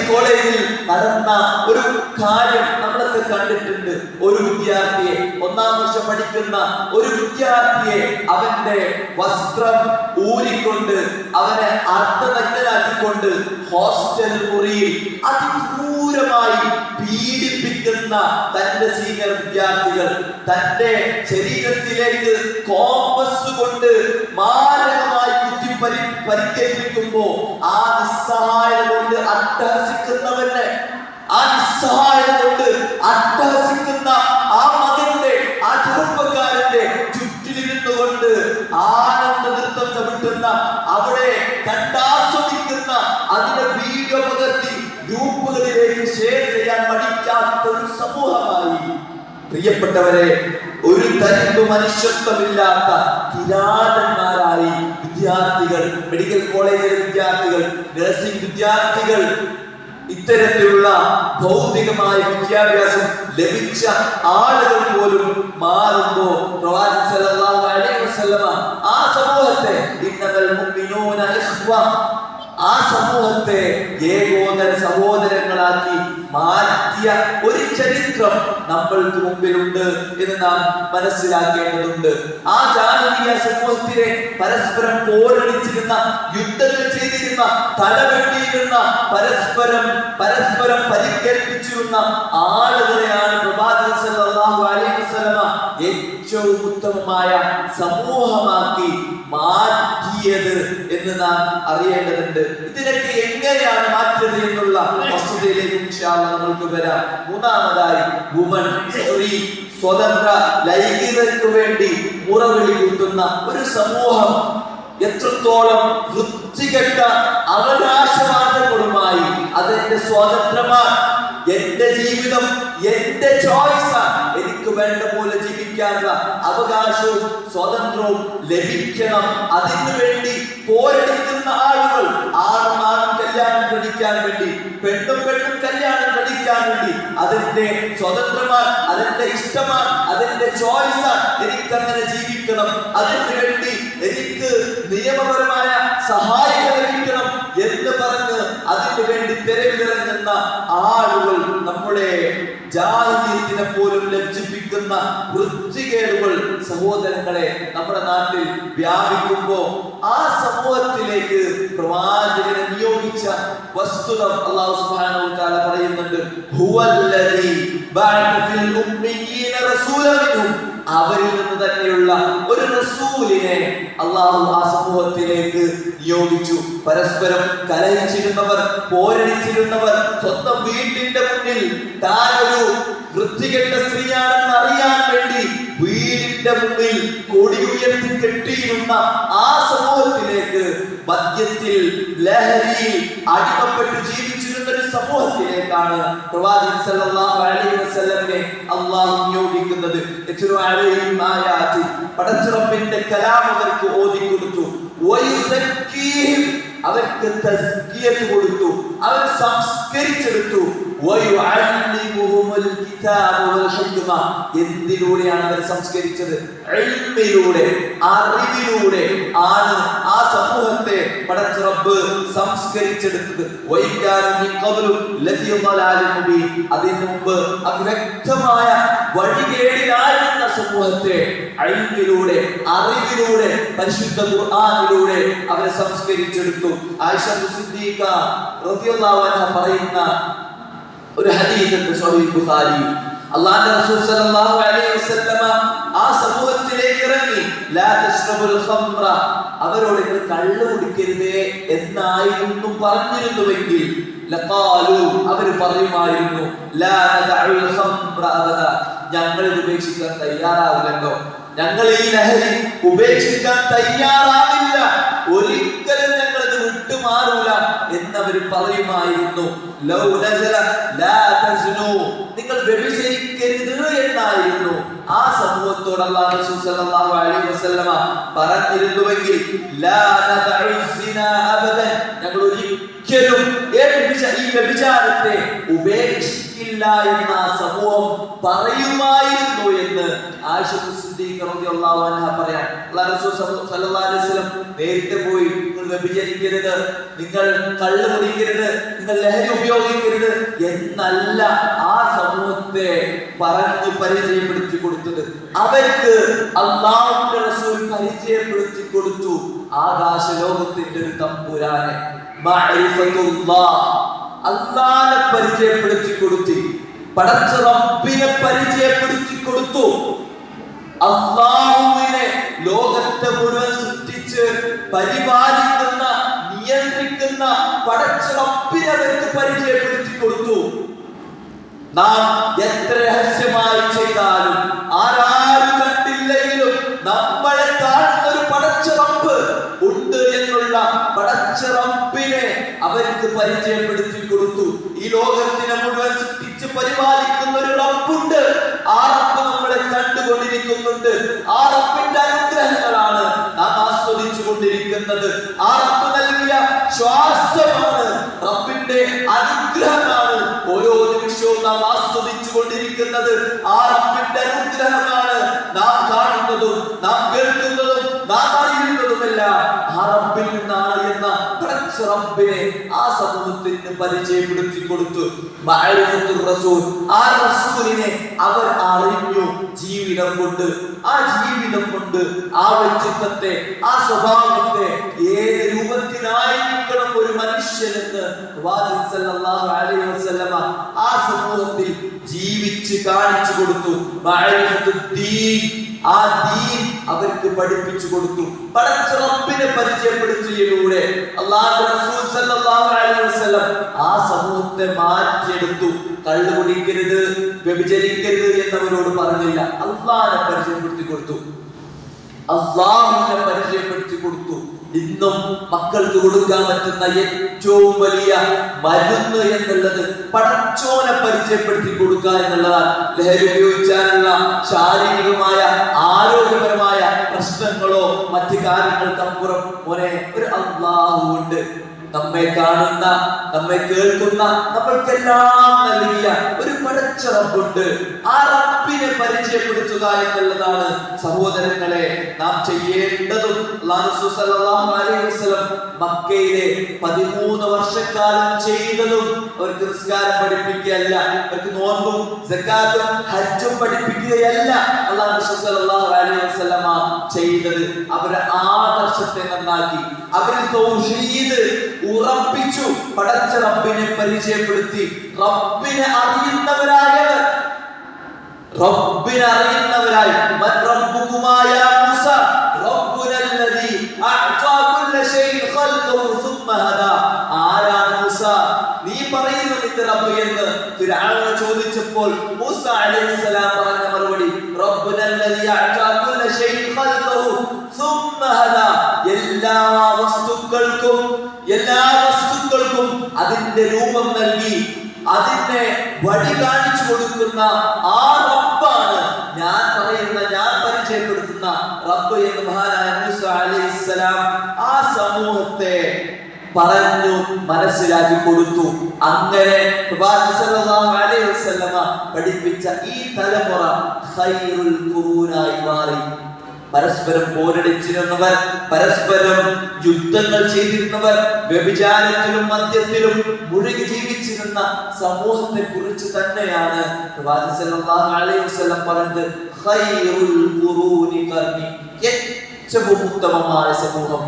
കോളേജിൽ നടന്ന ഒരു കാര്യം നമ്മളൊക്കെ കണ്ടിട്ടുണ്ട്. ഒരു വിദ്യാർത്ഥിയെ, 1ാം വർഷം പഠിക്കുന്ന ഒരു വിദ്യാർത്ഥിയെ അവന്റെ വസ്ത്രം ഊരിക്കൊണ്ട്, അവനെ അർദ്ധനഗ്നനാക്കിക്കൊണ്ട് ഹോസ്റ്റൽ മുറിയിൽ അതിക്രൂരമായി പീഡിപ്പിക്കുന്ന തന്റെ സീനിയർ വിദ്യാർത്ഥികൾ തന്റെ ശരീരത്തിലേക്ക് കോമ്പസ് കൊണ്ട് മാരകമായി പരിക്കേൽപ്പിക്കുമ്പോ ആ നിസ്സഹായത കൊണ്ട് അട്ടഹസിക്കുന്നവനെ, ആ നിസ്സഹായത കൊണ്ട് അട്ടഹസിക്കുന്ന ആ മകന്റെ, ആ ചെറുപ്പക്കാരന്റെ ചുറ്റിലിരുന്നു കൊണ്ട് ആനന്ദ നൃത്തം ചവിട്ടുന്ന, അവിടെ കണ്ടാസ്വദിക്കുന്ന, അതിന്റെ വീഡിയോ പകർത്തി ഗ്രൂപ്പുകളിലേക്ക് ഷെയർ ചെയ്യാൻ പഠിക്കാത്ത ഒരു സമൂഹമായി പ്രിയപ്പെട്ടവരെ, ഒരു തരത്തിലും മനുഷ്യത്വമില്ലാത്ത കിരാതന്മാരായി വിദ്യാർത്ഥികൾ, മെഡിക്കൽ കോളേജിലെ വിദ്യാർത്ഥികൾ, നഴ്സിംഗ് വിദ്യാർത്ഥികൾ, ഇത്തരത്തിലുള്ള ഭൗതികമായ വിദ്യാഭ്യാസം ലഭിച്ച ആളുകൾ പോലും മാറുമ്പോ പ്രവാചകൻ സല്ലല്ലാഹു അലൈഹി വസല്ലമ ആ സമൂഹത്തെ ഇന്നമൽ മുഅ്മിനൂന ഇഖ്വ, ആ സമൂഹത്തെ ഏകോദര സഹോദരങ്ങളാക്കി മാറ്റിയ ഒരു ചരിത്രം നമ്മൾക്ക് മുമ്പിലുണ്ട് എന്ന് നാം മനസ്സിലാക്കേണ്ടതുണ്ട്. ആ ജാഹിലിയ്യ സമൂഹത്തിലെ പരസ്പരം പോരടിച്ചിരുന്ന, യുദ്ധങ്ങൾ ചെയ്തിരുന്ന, തലവെട്ടിയിരുന്ന, പരസ്പരം പരിക്കേൽപ്പിച്ചിരുന്ന ആളുകളെയാണ് പ്രവാചകൻ സല്ലല്ലാഹു അലൈഹി വസല്ലമ ഏറ്റവും ഉത്തമമായ സമൂഹമാക്കി മാറ്റിയത് എന്ന് നാം അറിയേണ്ടതുണ്ട്. ഇതിനൊക്കെ എങ്ങനെയാണ് മാറ്റിയത് എന്നുള്ള വസ്തുതയിലേക്ക് ഇൻഷാ അല്ലാഹ് നമുക്ക് വരാം. മൂന്നാമതായി വുമൺ, സ്ത്രീ, സ്വതന്ത്ര ലൈംഗികതയ്ക്ക് വേണ്ടി മുറവിളി കൂട്ടുന്ന ഒരു സമൂഹം എത്രത്തോളം വൃത്തികെട്ട അവകാശവാദങ്ങളുമായി അതെന്റെ സ്വാതന്ത്ര്യമാണ്. എന്റെ ജീവിതം എന്റെ ചോയ്സാണ്. എനിക്ക് വേണ്ട പോലെ ജീവിക്കാനുള്ള അവകാശവും സ്വാതന്ത്ര്യവും ലഭിക്കണം. അതിനു വേണ്ടി പോരടിക്കുന്ന ആളുകൾ, ആണും കല്യാണം കഴിക്കാൻ വേണ്ടി, പെണ്ണും കല്യാണം കഴിക്കാൻ വേണ്ടി, അതിന്റെ സ്വതന്ത്രമാണ്, അതിന്റെ ഇഷ്ടമാണ്, അതിന്റെ ചോയ്സാണ്. എനിക്ക് അങ്ങനെ ജീവിക്കണം, അതിനു വേണ്ടി എനിക്ക് നിയമപരമായ സഹായം ലഭിക്കണം എന്ന് പറഞ്ഞ് അതിനു വേണ്ടി തെരഞ്ഞെടുക്കുന്ന ആളുകൾ നമ്മുടെ ജാഹിലിയത്തിനെ പോലും ലജ്ജിപ്പിക്കുന്ന വൃത്തികേടുകൾ സഹോദരങ്ങളെ നമ്മുടെ നാട്ടിൽ വ്യാപിക്കുമ്പോ ആ സമൂഹത്തിലേക്ക് പ്രവാചകനെ നിയോഗിച്ച വസ്തുത അല്ലാഹു സുബ്ഹാനഹു വ തആല പറയുന്നുണ്ട്. ഹുവല്ലദീ ബഅത ഫിൽ ഉമ്മീന റസൂലൻ മിൻഹും. അവരിൽ നിന്ന് തന്നെയുള്ള ഒരു റസൂലിനെ അല്ലാഹു ആ സമൂഹത്തിലേക്ക് നിയോഗിച്ചു. പരസ്പരം കലഹിച്ചിരുന്നവർ, പോരടിച്ചിരുന്നവർ, സ്വന്തം വീട്ടിന്റെ മുന്നിൽ താനൊരു വൃത്തികെട്ട സ്ത്രീയാണെന്ന് അറിയാൻ വേണ്ടി വീടിന്റെ മുന്നിൽ കൊടി ഉയർത്തി കെട്ടിയിരുന്ന ആ സമൂഹത്തിലേക്ക്, മദ്യത്തിൽ ലഹരിയിൽ അടിമപ്പെട്ട് ജീവിച്ചിരുന്ന ഒരു സമൂഹത്തിലേക്കാണ് പ്രവാചകൻ സല്ലല്ലാഹു അലൈഹി വസല്ലമയെ അല്ലാഹു നിയോഗിക്കുന്നത്. പടച്ചറപ്പിന്റെ കലാം അവർക്ക് ഓതി കൊടുത്തു. അവർക്ക് തസ്കിയത്ത് കൊടുത്തു, അവർ സംസ്കരിച്ചെടുത്തു. എന്തിലൂടെയാണ് അവർ സംസ്കരിച്ചത്? ഇൽമിലൂടെ, അറിവിലൂടെ ആണ് ആ സമൂഹത്തെ പടച്ച റബ്ബ് സംസ്കരിച്ചെടുത്തത്. അതിനു മുമ്പ് അവ്യക്തമായ വഴികേടിലായിരുന്ന സമൂഹത്തെ ഇൽമിലൂടെ, അറിവിലൂടെ, പരിശുദ്ധ ഖുർആനിലൂടെ അവരെ സംസ്കരിച്ചെടുത്തു. ആയിഷ സിദ്ദീഖ റളിയല്ലാഹു അൻഹ പറയുന്ന ഒരു ഹദീസ് സ്വഹീഹ് ബുഖാരി, അല്ലാഹുവിന്റെ റസൂൽ സല്ലല്ലാഹു അലൈഹി വസല്ലമ ആ സമൂഹത്തിലേക്ക് ഇറങ്ങി, ലാ തശ്റബുൽ ഖംറ, അവരോട് കള്ള് കുടിക്കരുതേ എന്നായിരുന്നു പറഞ്ഞിരുന്നുവെങ്കിൽ, ലഖാലു, അവർ പറയുമായിരുന്നു, ലാ നദഉൽ ഖംറ അബദ, ഞങ്ങൾ ഇത് ഉപേക്ഷിക്കാൻ തയ്യാറാവില്ലല്ലോ, ഞങ്ങൾ ഈ ലഹരി ഉപേക്ഷിക്കാൻ തയ്യാറാവില്ല, ഒരിക്കലും ഞങ്ങൾ ഇത് വിട്ടുമാറൂല എന്നവർ പറയുമായിരുന്നു. ലൗ നസല ലാ തസ്നു, നിങ്ങൾ വ്യഭിചരിക്കരുത് എന്നായിരുന്നു ആ സമൂഹത്തോട് അല്ലാഹു റസൂൽ സല്ലല്ലാഹു അലൈഹി വസല്ലമ പറഞ്ഞിരുന്നുവെങ്കിൽ, ലാ നദഉ സിനാ അബദൻ, ഞങ്ങൾ ഒരിക്കലും ഈ വ്യഭിചാരത്തെ ഉപേക്ഷിക്കില്ല എന്ന് ആ സമൂഹം പറയുമായിരുന്നു എന്ന് ആയിഷ സിദ്ദീഖ റളിയല്ലാഹു അൻഹ പറയാൻ. അല്ലാഹു റസൂൽ സല്ലല്ലാഹു അലൈഹി വസല്ലം നേരിട്ട് പോയി, നിങ്ങൾ വ്യഭിചരിക്കരുത്, നിങ്ങൾ കള്ള് കുടിക്കരുത്, നിങ്ങൾ ലഹരി ഉപയോഗിക്കരുത് എന്നല്ല ആ സമൂഹത്തെ പറഞ്ഞു പരിചയപ്പെടുത്തി കൊടുത്തത്. അവർക്ക് അല്ലാഹുവിന്റെ റസൂൽ പരിചയപ്പെടുത്തി കൊടുത്തു ആകാശ ലോകത്തിന്റെ ഒരു തമ്പുരാനെ, അല്ലാഹുവിനെ പരിചയപ്പെടുത്തി കൊടുത്തു, പടച്ച റബ്ബിനെ പരിചയപ്പെടുത്തി കൊടുത്തു. അല്ലാഹുവിനെ, ലോകത്തെ മുഴുവൻ സൃഷ്ടിച്ച് പരിപാലിക്കുന്ന, നിയന്ത്രിക്കുന്ന പടച്ച റബ്ബിനെ അവർക്ക് പരിചയപ്പെടുത്തി കൊടുത്തു. നാം എത്ര രഹസ്യമായി ചെയ്താലും, ആരാരും കണ്ടില്ലെങ്കിലും നമ്മളെ കാണുന്ന ഒരു പടച്ച റബ്ബ് ഉണ്ട് എന്നുള്ള പടച്ച റബ്ബിനെ അവർക്ക് പരിചയപ്പെടുത്തി കൊടുത്തു. ഈ ലോകത്തിനെ മുഴുവൻ സൃഷ്ടിച്ച് പരിപാലിക്കുന്ന ഒരു റബ്ബുണ്ട്. ആ റബ്ബ് നമ്മളെ കണ്ടുകൊണ്ടിരിക്കുന്നുണ്ട്. ആ റബ്ബിന്റെ അനുഗ്രഹങ്ങളാണ് നാം ആസ്വദിച്ചു കൊണ്ടിരിക്കുന്നത്. ആ റബ്ബ് നൽകിയ ശ്വാസമാണ്, റബ്ബിന്റെ അനുഗ്രഹമാണ് ഓരോ നിമിഷവും നാം ആസ്വദിച്ചു കൊണ്ടിരിക്കുന്നത്. ആ റബ്ബിന്റെ അനുഗ്രഹമാണ് നാം കാണുന്നതും നാം കേൾക്കുന്നതും നാം അറിയുന്നതുമെല്ലാം ആ റബ്ബിൽ നിന്നാണ് എന്ന പടച്ച റബ്ബിനെ ആ സമൂഹത്തിന് പരിചയപ്പെടുത്തി കൊടുത്തു. മഅരിഫത്തുർ റസൂൽ, ആ റസൂലിനെ അവർ അറിഞ്ഞു ജീവിതം കൊണ്ട്. ആ ജീവിതം കൊണ്ട് ആ വ്യക്തിത്വത്തെ, ആ സ്വഭാവത്തെ, ഏത് രൂപത്തിലായിരിക്കണം ഒരു മനുഷ്യനെന്ന് പ്രവാചകൻ സല്ലല്ലാഹു അലൈഹി വസല്ലമ ആ സമൂഹത്തിൽ ജീവിച്ച് കാണിച്ചു കൊടുത്തു. മഅരിഫത്തുദ്ദീൻ, ആ ദീൻ അവർക്ക് പഠിപ്പിച്ചു കൊടുത്തു. പടച്ച റബ്ബിനെ പരിചയപ്പെടുത്തിയതിലൂടെ അല്ലാഹുവിന്റെ റസൂൽ സല്ലല്ലാഹു അലൈഹി വസല്ലം ആ സമൂഹത്തെ മാറ്റിയെടുത്തു. കള്ളു കുടിക്കരുത്, വ്യഭിചരിക്കരുത് എന്നവരോട് പറഞ്ഞില്ല, അല്ലാഹുവിനെ പരിചയപ്പെടുത്തി കൊടുത്തു. അള്ളാഹുവിനെ പരിചയപ്പെടുത്തി കൊടുത്തു. ഇന്നും മക്കൾക്ക് കൊടുക്കാൻ പറ്റുന്ന ഏറ്റവും വലിയ മരുന്ന് എന്നുള്ളത് പടച്ചോനെ പരിചയപ്പെടുത്തി കൊടുക്കുക എന്നുള്ളതാണ്. ലഹരി ഉപയോഗിച്ചാലുള്ള ശാരീരികമായ ആരോഗ്യപരമായ പ്രശ്നങ്ങളോ മറ്റു കാര്യങ്ങൾക്കപ്പുറം മോനെ ഒരു അള്ളാഹു ഉണ്ട്. നമ്മെ കാണുന്ന, നമ്മെ കേൾക്കുന്ന, നമ്മൾക്കെല്ലാം നൽകിയ ഒരു പടച്ച റബ്ബുണ്ട്. ആ റബ്ബിനെ പരിചയപ്പെടുത്തുക എന്നുള്ളതാണ് സഹോദരങ്ങളെ നാം ചെയ്യേണ്ടതും. അല്ലാഹു സ്വല്ലല്ലാഹു അലൈഹി വസല്ലം മക്കയിലെ 13 വർഷക്കാലം ചെയ്തതും അവർക്ക് നിസ്കാരം പഠിപ്പിക്കുകയല്ല, അവർക്ക് നോമ്പും സക്കാത്തും ഹജ്ജും പഠിപ്പിക്കുകയല്ല. അല്ലാഹു സ്വല്ലല്ലാഹു അലൈഹി വസല്ലം ചെയ്തത് അവരെ ആദർശത്തെ നന്നാക്കി, അവരിൽ തൗഹീദ് ഉറപ്പിച്ചു, പടച്ച റബ്ബിനെ പരിചയപ്പെടുത്തി. റബ്ബിനെ അറിയുന്നവരായവർ, റബ്ബിനറിയുന്നവരായി. മൻ റബ്ബുകുമാ യാ മൂസ റബ്ബുനല്ലദീ അഅതാ കുല്ല ശൈഇൻ ഖൽഖഹു സുമ്മ ഹദാ. ആരാണ് മൂസ, നീ പറയുന്ന നിന്റെ റബ്ബ് എന്ന് ഫിർഔൻ ചോദിച്ചപ്പോൾ മൂസ അലൈഹിസ്സലാം പറഞ്ഞ മറുപടി റബ്ബുനല്ലദീ അഅതാ കുല്ല ശൈഇൻ ഖൽഖഹു സുമ്മ ഹദാ. എല്ലാ വസ്തുക്കൾക്കും അതിന്റെ രൂപം നൽകി, അതിനെ വഴി കാണിച്ചു കൊടുക്കുന്ന ആ റബ്ബാണ് ഞാൻ പറയുന്ന, ഞാൻ പരിചയപ്പെടുത്തുന്ന റബ്ബ് എന്ന് മഹാനായ മൂസ അലൈഹിസ്സലാം ആ സമൂഹത്തെ പറഞ്ഞു മനസ്സിലാക്കി കൊടുത്തു. അങ്ങനെ പ്രവാചകൻ സല്ലല്ലാഹു അലൈഹി വസല്ലമ പഠിപ്പിച്ച ഈ തലമുറ ഖൈറുൽ ഖുറൂനായി മാറി. പരസ്പരം പോരടിച്ചിരുന്നവർ, പരസ്പരം യുദ്ധങ്ങൾ ചെയ്തിരുന്നവർ, വ്യഭിചാരത്തിലും മദ്യത്തിലും മുഴുകി ജീവിച്ചിരുന്ന സമൂഹത്തെ കുറിച്ച് തന്നെയാണ് പ്രവാചകൻ സല്ലല്ലാഹു അലൈഹി വസല്ലം പറഞ്ഞത് ഖൈറുൽ ഖുറൂനി ഖർനി. ഏറ്റവും ഉത്തമമായ സമൂഹം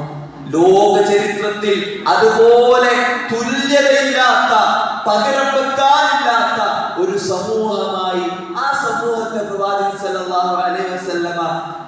ലോക ചരിത്രത്തിൽ അതുപോലെ തുല്യതയില്ലാത്ത, പകരം വെക്കാനില്ലാത്ത ഒരു സമൂഹമായി ആ സമൂഹത്തെ പ്രവാചകൻ സല്ലല്ലാഹു അലൈഹി വസല്ലമ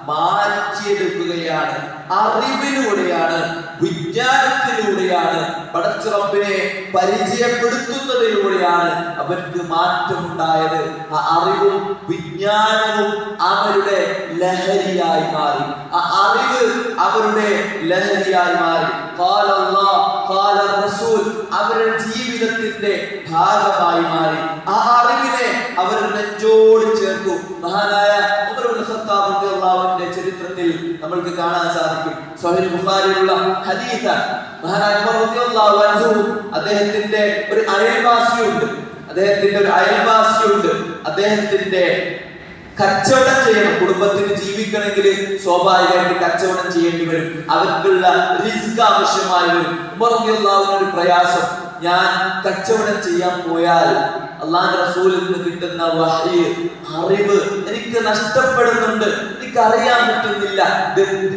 മാറ്റിയെടുക്കുകയാണ്. അറിവിലൂടെയാണ്, വിജ്ഞാനത്തിലൂടെയാണ്, പടച്ച റബ്ബിനെ പരിചയപ്പെടുത്തുന്നതിലൂടെയാണ് അവർക്ക് മാറ്റമുണ്ടായത്. ആ അറിവും വിജ്ഞാനവും അവരുടെ ലഹരിയായി മാറി. ആ അറിവ് അവരുടെ ലഹരിയായി മാറി. ഖാല അല്ലാഹ് ഖാല റസൂൽ അവരുടെ ജീവിതത്തിന്റെ ഭാഗമായി മാറി. ആ അറിവിനെ അവർ നെഞ്ചോട് ചേർത്തു. മഹാനായ ഉമർ ഇബ്നു ഖത്താബ് റളിയല്ലാഹു അൻഹുവിന്റെ ചരിത്രത്തിൽ നമ്മൾക്ക് കാണാൻ സാധിക്കും. സ്വഹീഹ് ബുഖാരിയിലുള്ള ഹദീസാണ്. മഹാനായ ഉമർ റളിയല്ലാഹു അൻഹു അദ്ദേഹത്തിന്റെ ഒരു അയൽവാസിയുണ്ട്. അദ്ദേഹത്തിന്റെ കച്ചവടം ചെയ്യണം. കുടുംബത്തിന് ജീവിക്കണമെങ്കിൽ സ്വാഭാവികമായിട്ട് കച്ചവടം ചെയ്യേണ്ടി വരും. അവർക്കുള്ള റിസ്ക് ആവശ്യമായി വരും. ഉമർ റളിയല്ലാഹു അൻഹു ഒരു പ്രയാസം, ഞാൻ കച്ചവടം ചെയ്യാൻ പോയാൽ അല്ലാഹുവിന്റെ റസൂലിൽ നിന്ന് കിട്ടുന്ന വഹ്യ്, അറിവ് എനിക്ക് നഷ്ടപ്പെടുന്നുണ്ട്, എനിക്ക് അറിയാൻ പറ്റുന്നില്ല.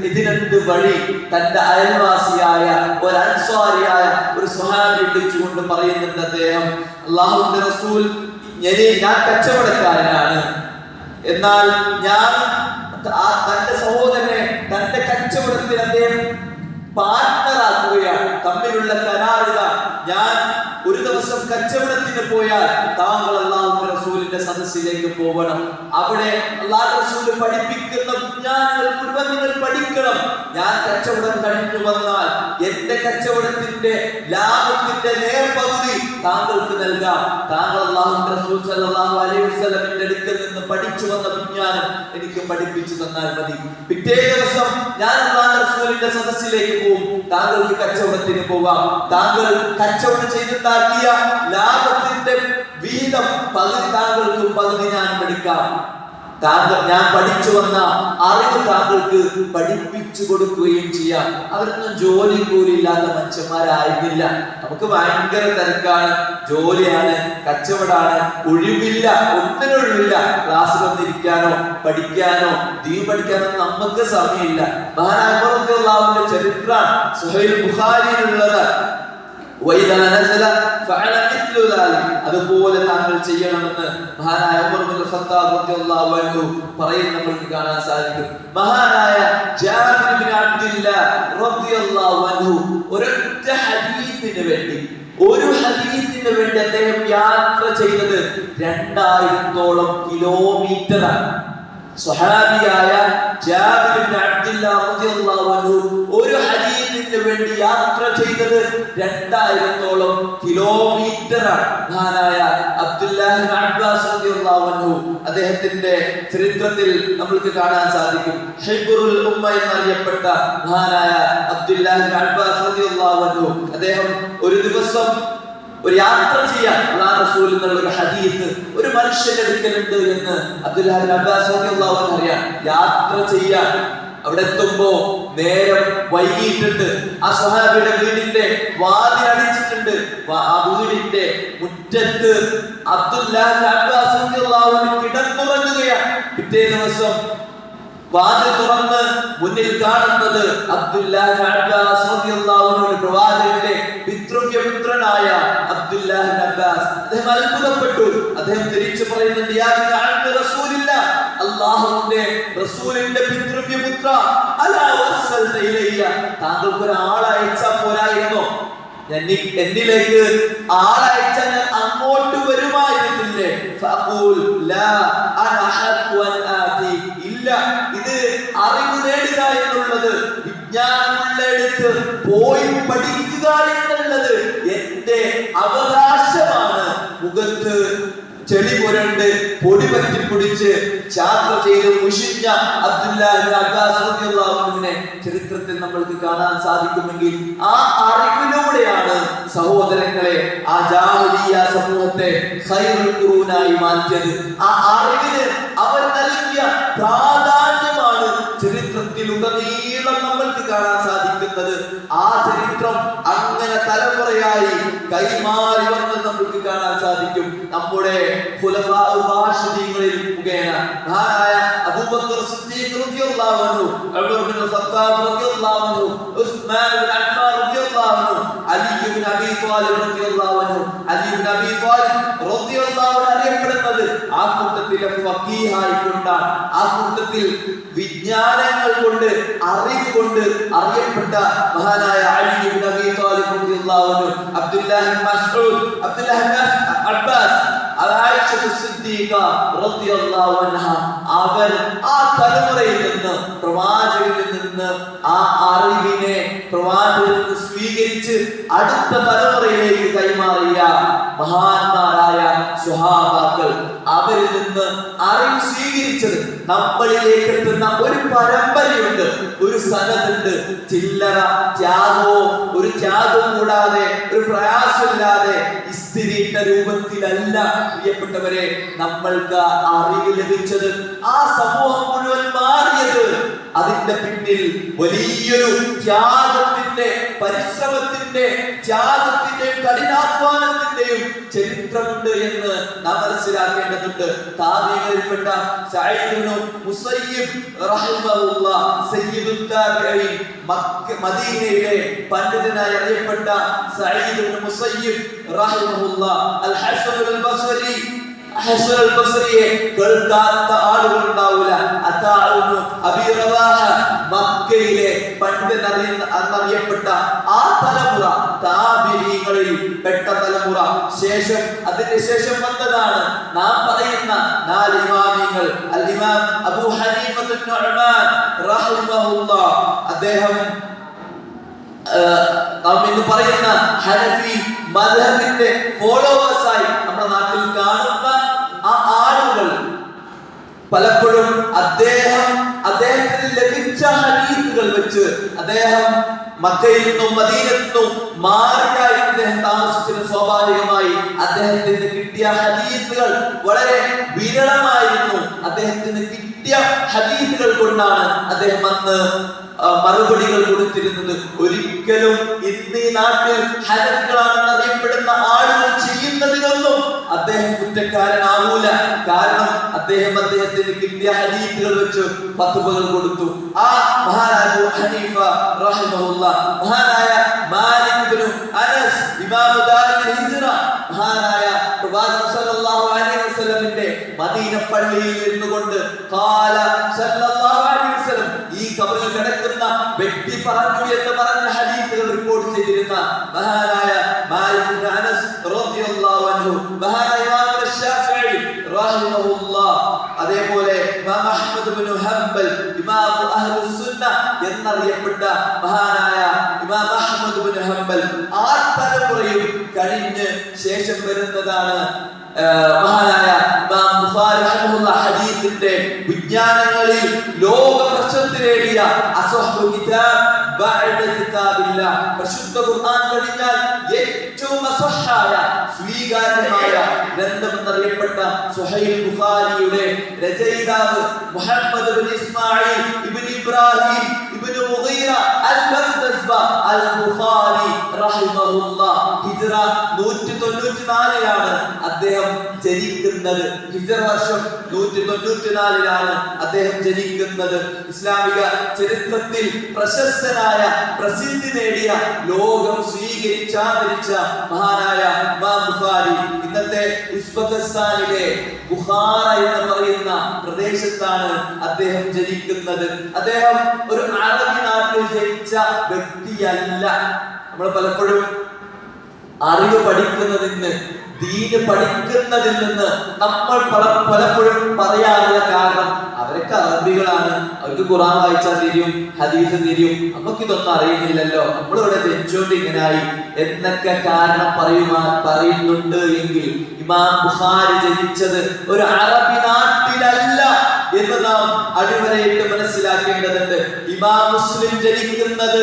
ഇതിനെന്ത് വഴി? തന്റെ അയൽവാസിയായ ഒരു അൻസ്വാരിയായ ഒരു സ്വഹാബി വിളിച്ചുകൊണ്ട് പറയുന്നുണ്ട് അദ്ദേഹം, അല്ലാഹുവിന്റെ റസൂൽ, ഞാൻ കച്ചവടക്കാരനാണ്, എന്നാൽ ഞാൻ തന്റെ സഹോദരനെ തന്റെ കച്ചവടത്തിൽ അദ്ദേഹം പാർട്ണറാക്കുകയാണ്. തമ്മിലുള്ള കരാറുക, ഞാൻ ഒരു ദിവസം കച്ചവടത്തിന് പോയാൽ താങ്കൾ അല്ലാഹുവിന്റെ റസൂലിന്റെ സദസ്സിലേക്ക് പോകണം. അവിടെ അല്ലാഹു റസൂൽ പഠിപ്പിക്കുന്ന വിജ്ഞാനങ്ങൾ മുഴുവൻ നിങ്ങൾ പഠിക്കണം. ഞാൻ കച്ചവടം കഴിഞ്ഞു വന്നാൽ എന്റെ കച്ചവടത്തിന്റെ ലാഭത്തിന്റെ നേർപകുതി താങ്കൾക്ക് നൽകാം. താങ്കൾ അല്ലാഹുവിന്റെ റസൂൽ സല്ലല്ലാഹു അലൈഹി വസല്ലമിന്റെ അടുക്കൽ നിന്ന് പഠിച്ചു വന്ന വിജ്ഞാനം എനിക്ക് പഠിപ്പിച്ചു തന്നാൽ മതി. പിറ്റേ ദിവസം ഞാൻ അല്ലാഹുവിന്റെ റസൂലിന്റെ സദസ്സിലേക്ക് പോകും. താങ്കൾക്ക് കച്ചവടത്തിന് പോകാം. താങ്കൾ കച്ചവടം ചെയ്തിട്ടാക്കിയ ലാഭത്തിന്റെ വിഹിതം പകുതി താങ്കൾക്കും പകുതി ഞാൻ പഠിക്കാം. ഞാൻ പഠിച്ചു വന്ന അറിവ് താങ്കൾക്ക് പഠിപ്പിച്ചു കൊടുക്കുകയും ചെയ്യാം. അവരൊന്നും ജോലി കൂലിയില്ലാത്ത മനുഷ്യന്മാരായിരുന്നില്ല. നമുക്ക് ഭയങ്കര തിരക്കാണ്, ജോലിയാണ്, കച്ചവടമാണ്, ഒഴിവില്ല, ഒന്നിനൊഴിവില്ല. ക്ലാസ്സിൽ വന്നിരിക്കാനോ പഠിക്കാനോ ദീൻ പഠിക്കാനോ നമുക്ക് സമയമില്ല. മഹാനായ ഉമർ റളിയല്ലാഹു അൻഹുവിന്റെ ചരിത്രം സ്വഹീഹ് ബുഖാരിയിലുള്ളത്. അതുപോലെ താങ്കൾ ചെയ്യണമെന്ന് മഹാനായ ഉമർ ഇബ്നു ഖത്താബ് റളിയല്ലാഹു അൻഹു പറയുന്നത് നമുക്ക് കാണാൻ സാധിക്കും. മഹാനായ ജാബിർ ഇബ്നു അബ്ദുല്ലാഹ് റളിയല്ലാഹു അൻഹു ഒരൊറ്റ ഹദീസിന് വേണ്ടി അദ്ദേഹം യാത്ര ചെയ്തത് 2000ഓളം കിലോമീറ്ററാണ്. സ്വഹാബിയായ ജാബിർ ഇബ്നു അബ്ദുല്ലാഹ് റളിയല്ലാഹു അൻഹു ഒരു ഹദീസിന് വേണ്ടി യാത്ര ചെയ്തത് 2000ഓളം കിലോമീറ്ററാണ്. മഹാനായ അബ്ദുല്ലാഹ് ഇബ്നു അബ്ബാസ് റളിയല്ലാഹു അൻഹു അദ്ദേഹത്തിന്റെ ചരിത്രത്തിൽ നമുക്ക് കാണാൻ സാധിക്കും. ഹിബ്റുൽ ഉമ്മ എന്നറിയപ്പെട്ട മഹാനായ അബ്ദുല്ലാഹ് ഇബ്നു അബ്ബാസ് റളിയല്ലാഹു അൻഹു അദ്ദേഹം ഒരു ദിവസം ഒരു യാത്ര ചെയ്യാൻ അല്ലാഹു റസൂൽ എന്നുള്ള ഒരു ഹദീസ് ഒരു മനുഷ്യന്റെ അടുക്കലുണ്ട് എന്ന് അബ്ദുല്ലാഹ് ഇബ്നു അബ്ബാസ് റളിയല്ലാഹു അൻഹു അറിയാം. യാത്ര ചെയ്യാൻ അവിടെ എത്തുമ്പോ നേരം വൈകിയിട്ടുണ്ട്. ആ സ്വഹാബിയുടെ വീടിന്റെ വാതിൽ അടിച്ചിട്ടുണ്ട്. ആ വീടിന്റെ മുറ്റത്ത് അബ്ദുല്ലാഹ് ഇബ്നു അബ്ബാസ് റളിയല്ലാഹു അൻഹു കിടന്നുറങ്ങുകയാണ്. പിറ്റേ ദിവസം വാതിൽ തുറന്ന് മുന്നിൽ കാണുന്നത് അബ്ദുല്ലാഹ് ഇബ്നു അബ്ബാസ് റളിയല്ലാഹു അൻഹു പ്രവാചകന്റെ പിതൃവ്യപുത്രനായ അബ്ദുല്ലാഹ് ഇബ്നു അബ്ബാസ്. അദ്ദേഹം അത്ഭുതപ്പെട്ടു. അദ്ദേഹം തിരിച്ചു പറയുന്നുണ്ട്, യാ അബ്ദു റസൂലില്ലാഹ്, അല്ലാഹുവിന്റെ റസൂലിന്റെ പിതൃവ്യപുത്ര, അലാ വസൽത ഇലയ്യ, താങ്കൾക്ക് ഒരാളെ അയച്ചാൽ പോരായിരുന്നോ? എന്നിലേക്ക് ആളയച്ചാൽ ഞാൻ അങ്ങോട്ട് വരുമായിരുന്നില്ലേ? ഫഖൂൽ ലാ അന ഹഖു അൻ ആതി, ഇല്ല, ഇത് അറിവ് നേടുക എന്നുള്ളത്, വിജ്ഞാനമുള്ളയിടത്ത് പോയി പഠിക്കുക എന്നുള്ളത് എന്റെ അവകാശമാണ്. മുഖത്ത് ചെളി പുരണ്ട് പൊടി പറ്റി പിടിച്ച് യാത്ര ചെയ്ത് മുഷിഞ്ഞ അബ്ദുല്ലാഹ് ഇബ്നു അബ്ബാസ് റളിയല്ലാഹു അൻഹുവിനെ ചരിത്രത്തിൽ നമ്മൾക്ക് കാണാൻ സാധിക്കുമെങ്കിൽ ആ അറിവിലൂടെയാണ് സഹോദരങ്ങളെ ആ ജാഹിലിയ്യ സമൂഹത്തെ ഖൈറുൽ ഖുറൂനായി മാറ്റിയത്. ആ അറിവിന് അവർ നൽകിയ പ്രാധാന്യമാണ് ചരിത്രത്തിൽ ഉടനീളം നമ്മൾക്ക് കാണാൻ സാധിക്കുന്നത്. ആ ചരിത്രം അങ്ങനെ തലമുറയായി കൈമാറി വന്ന് നമുക്ക് കാണാൻ സാധിക്കും. നമ്മുടെ ഖുലഫാഉ റാഷിദീങ്ങളിൽ മുഖേന മഹാനായ അബൂബക്കർ സിദ്ദീഖ് റളിയല്ലാഹു അൻഹു, ഉമർ ഇബ്നു ഖത്താബ് റളിയല്ലാഹു അൻഹു, ഉസ്മാൻ ഇബ്നു അഫ്ഫാൻ റളിയല്ലാഹു അൻഹു, അലി ഇബ്നു അബീ ത്വാലിബ് റളിയല്ലാഹു അൻഹു, അലി ഇബ്നു അബീ ത്വാലിബ് റളിയല്ലാഹു അൻഹു അറിയപ്പെടുന്നത് ആ കൂട്ടത്തിലെ ഫഖീഹായി കൊണ്ടാണ്. ആ കൂട്ടത്തിൽ വിജ്ഞാനങ്ങൾ കൊണ്ട് അറിവ് കൊണ്ട് അറിയപ്പെട്ട മഹാനായ അലി ഇബ്നു അബീ ത്വാലിബ് റളിയല്ലാഹു അൻഹു, അബ്ദുല്ലാഹ് ഇബ്നു മസ്ഊദ്, അബ്ദുല്ലാഹ് ഇബ്നു അബ്ബാസ്, ആയിഷ സിദ്ദീഖ റളിയല്ലാഹു അൻഹ, അവർ ആ തലമുറയിൽ നിന്ന് പ്രവാചകനിൽ നിന്ന് ആ അറിവിനെ പ്രവാചകൻ സ്വീകരിച്ച് അടുത്ത തലമുറയിലേക്ക് കൈമാറിയ മഹാന്മാരായ സ്വഹാബാക്കൾ. അവരിൽ നിന്ന് അറിവ് സ്വീകരിച്ചത് നമ്മളിലേക്ക് എത്തുന്ന ഒരു പരമ്പരയുണ്ട്, ഒരു സനതുണ്ട്. ചില്ലറ ത്യാഗമോ ഒരു ത്യാഗവും കൂടാതെ ഒരു പ്രയാസമില്ലാതെ ഇസ്തിരിയിട്ട രൂപത്തിലല്ല പ്രിയപ്പെട്ടവരെ നമ്മൾക്ക് അറിവ് ലഭിച്ചത്. ആ സമൂഹം മുഴുവൻ മാറിയത് അതിന്റെ പിന്നിൽ വലിയൊരു ത്യാഗത്തിന്റെ, പരിശ്രമത്തിന്റെ, ത്യാഗത്തിന്റെയും കഠിനാധ്വാനത്തിന്റെയും ചരിത്രമുണ്ട് എന്ന് നാം മനസ്സിലാക്കേണ്ടതുണ്ട്. താബീകളിൽപ്പെട്ട സഈദ് ഇബ്നു മുസയ്യിബ് റഹിമഹുല്ലാഹ്, സയ്യിദുൽ താബിഈൻ, മദീനയിലെ പണ്ഡിതനായി അറിയപ്പെട്ട സഈദ് ഇബ്നു മുസയ്യിബ് റഹിമഹുല്ലാഹ്, അൽ ഹസൻ അൽ ബസ്രി, ഹസൻ അൽ ബസ്രിയെ കേൾക്കാത്ത ആളുകൾ ഉണ്ടാവില്ല. അതാഉ അബീ റവാഹ, മക്കയിലെ പണ്ഡിതൻ എന്നറിയപ്പെട്ട ആ തലമുറ താബിഈകളിൽ പെട്ട തലമുറ. ശേഷം അതിന്റെ ശേഷം വന്നതാണ് നാം പറയുന്ന 4 ഇമാമിങ്ങൾ. അൽ ഇമാം അബൂ ഹനീഫത്ത് നുഅ്മാൻ റഹിമഹുല്ലാഹ്, അദ്ദേഹം നാം ഇന്ന് പറയുന്ന ഹനഫി മദ്ഹബിന്റെ ഫോളോവേഴ്സായി നമ്മുടെ നാട്ടിൽ കാണുന്ന ആ ആളുകൾ പലപ്പോഴും അദ്ദേഹത്തിന് ലഭിച്ച ഹദീസുകൾ വെച്ച് അദ്ദേഹം മക്കയിൽ നിന്നും മദീനയിൽ നിന്നും മാറിയായി അദ്ദേഹം താമസിച്ചത് സ്വാഭാവികമായി അദ്ദേഹത്തിന് കിട്ടിയ ഹദീസുകൾ വളരെ വിരളമായിരുന്നു. അദ്ദേഹത്തിന് കിട്ടിയ ഹദീസുകൾ കൊണ്ടാണ് അദ്ദേഹം അന്ന് മറുപടികൾ കൊടുത്തിരുന്നത്. ഒരിക്കലും ഇന്ന് ഈ നാട്ടിൽ ഹനഫികളാണെന്ന് അറിയപ്പെടുന്ന ആളുകൾ ചെയ്യുന്നതിനൊന്നും അദ്ദേഹം കുറ്റക്കാരനാവൂല. കാരണം അദ്ദേഹത്തിന് കിട്ടിയ ഹദീസുകൾ വെച്ച് ഫത്വകൾ കൊടുത്തു. ആ മഹാനായ അബൂ ഹനീഫ റഹിമഹുല്ലാഹ്, മഹാനായ മാലിക് ഇബ്നു അനസ് ഇമാം ദാറുൽ ഹിജ്റ, മഹാനായ പ്രവാചകൻ സല്ലല്ലാഹു അലൈഹി വസല്ലമിന്റെ മദീന പള്ളിയിൽ ഇരുന്നുകൊണ്ട് ഖാല സല്ലല്ലാഹു അലൈഹി വസല്ലം, ഈ ഖബറിൽ കിടക്കുന്ന വ്യക്തി പറഞ്ഞു എന്ന് പറഞ്ഞ ഹദീസുകൾ റിപ്പോർട്ട് ചെയ്തിരുന്ന മഹാനായ മാലിക് ഇബ്നു അനസ് റളിയല്ലാഹു അൻഹു, മഹാനായ ഇമാം ശാഫിഈ റഹിമഹുല്ലാഹ്, അതേപോലെ ഇമാം അഹ്മദ് എന്നറിയപ്പെട്ട മഹാനായ ഇമാം അഹ്മദ് ഇബ്നു ഹംബൽ ആ തലമുറയും കഴിഞ്ഞ് ശേഷം വരുന്നതാണ് മഹാനായ ഇമാം ബുഖാരി റഹിമഹുല്ലാഹ് ഹദീസിന്റെ വിജ്ഞാനങ്ങളിൽ ലോക പ്രശസ്തി നേടിയ അസ്ഹഹു കിതാബ് ബഅദ കിതാബില്ലാഹ് പരിശുദ്ധ ഖുർആൻ കഴിഞ്ഞാൽ ഏറ്റവും അസ്ഹഹായ സ്വീകാര്യമായ ഗ്രന്ഥം എന്നറിയപ്പെട്ട സ്വഹീഹ് ബുഖാരിയുടെ രചയിതാവ് മുഹമ്മദ് ഇബ്നു ഇസ്മാഈൽ ഇബ്നു ഇബ്രാഹിം ഇബ്നു മുഗീറ അൽ-ബഗ്ദസ്ബ അൽ-ബുഖാരി റഹിമഹുല്ലാഹ് ഹിജ്റ 194ലാണ് അദ്ദേഹം ജനിക്കുന്നത്. ഹിജ്റ വർഷം 194ലാണ് അദ്ദേഹം ജനിക്കുന്നത്. ഇസ്ലാമിക ചരിത്രത്തിൽ പ്രശസ്തനായ പ്രസിദ്ധി നേടിയ ലോകം സ്വീകരിച്ചാദരിച്ച മഹാനായ ഇമാം ബുഖാരി ഇന്നത്തെ ഉസ്ബെക്കിസ്ഥാനിലെ ബുഖാറ എന്ന് പറയുന്ന പ്രദേശത്താണ് അദ്ദേഹം ജനിക്കുന്നത്. അദ്ദേഹം ഒരു അറബി നാട്ടിൽ ജനിച്ച വ്യക്തിയല്ല. നമ്മൾ പലപ്പോഴും അറിവ് പഠിക്കുന്നതിന് ദീന് പഠിക്കുന്നതിൽ നിന്ന് നമ്മൾ പലപ്പോഴും പറയാനുള്ള കാരണം അവരൊക്കെ അറബികളാണ്, അവർക്ക് ഖുർആൻ വായിച്ചാൽ തിരിയും, ഹദീസ് തിരിയും, നമുക്കിതൊന്നും അറിയുന്നില്ലല്ലോ, നമ്മളിവിടെ ജനിച്ചോണ്ട് ഇങ്ങനായി എന്നൊക്കെ കാരണം പറയുന്നുണ്ട് എങ്കിൽ ഇമാം ബുഖാരി ജനിച്ചത് ഒരു അറബി നാട്ടിലല്ല എന്ന് നാം അടിവരയിട്ട് മനസ്സിലാക്കേണ്ടതുണ്ട്. ഇമാം മുസ്ലിം ജനിക്കുന്നത്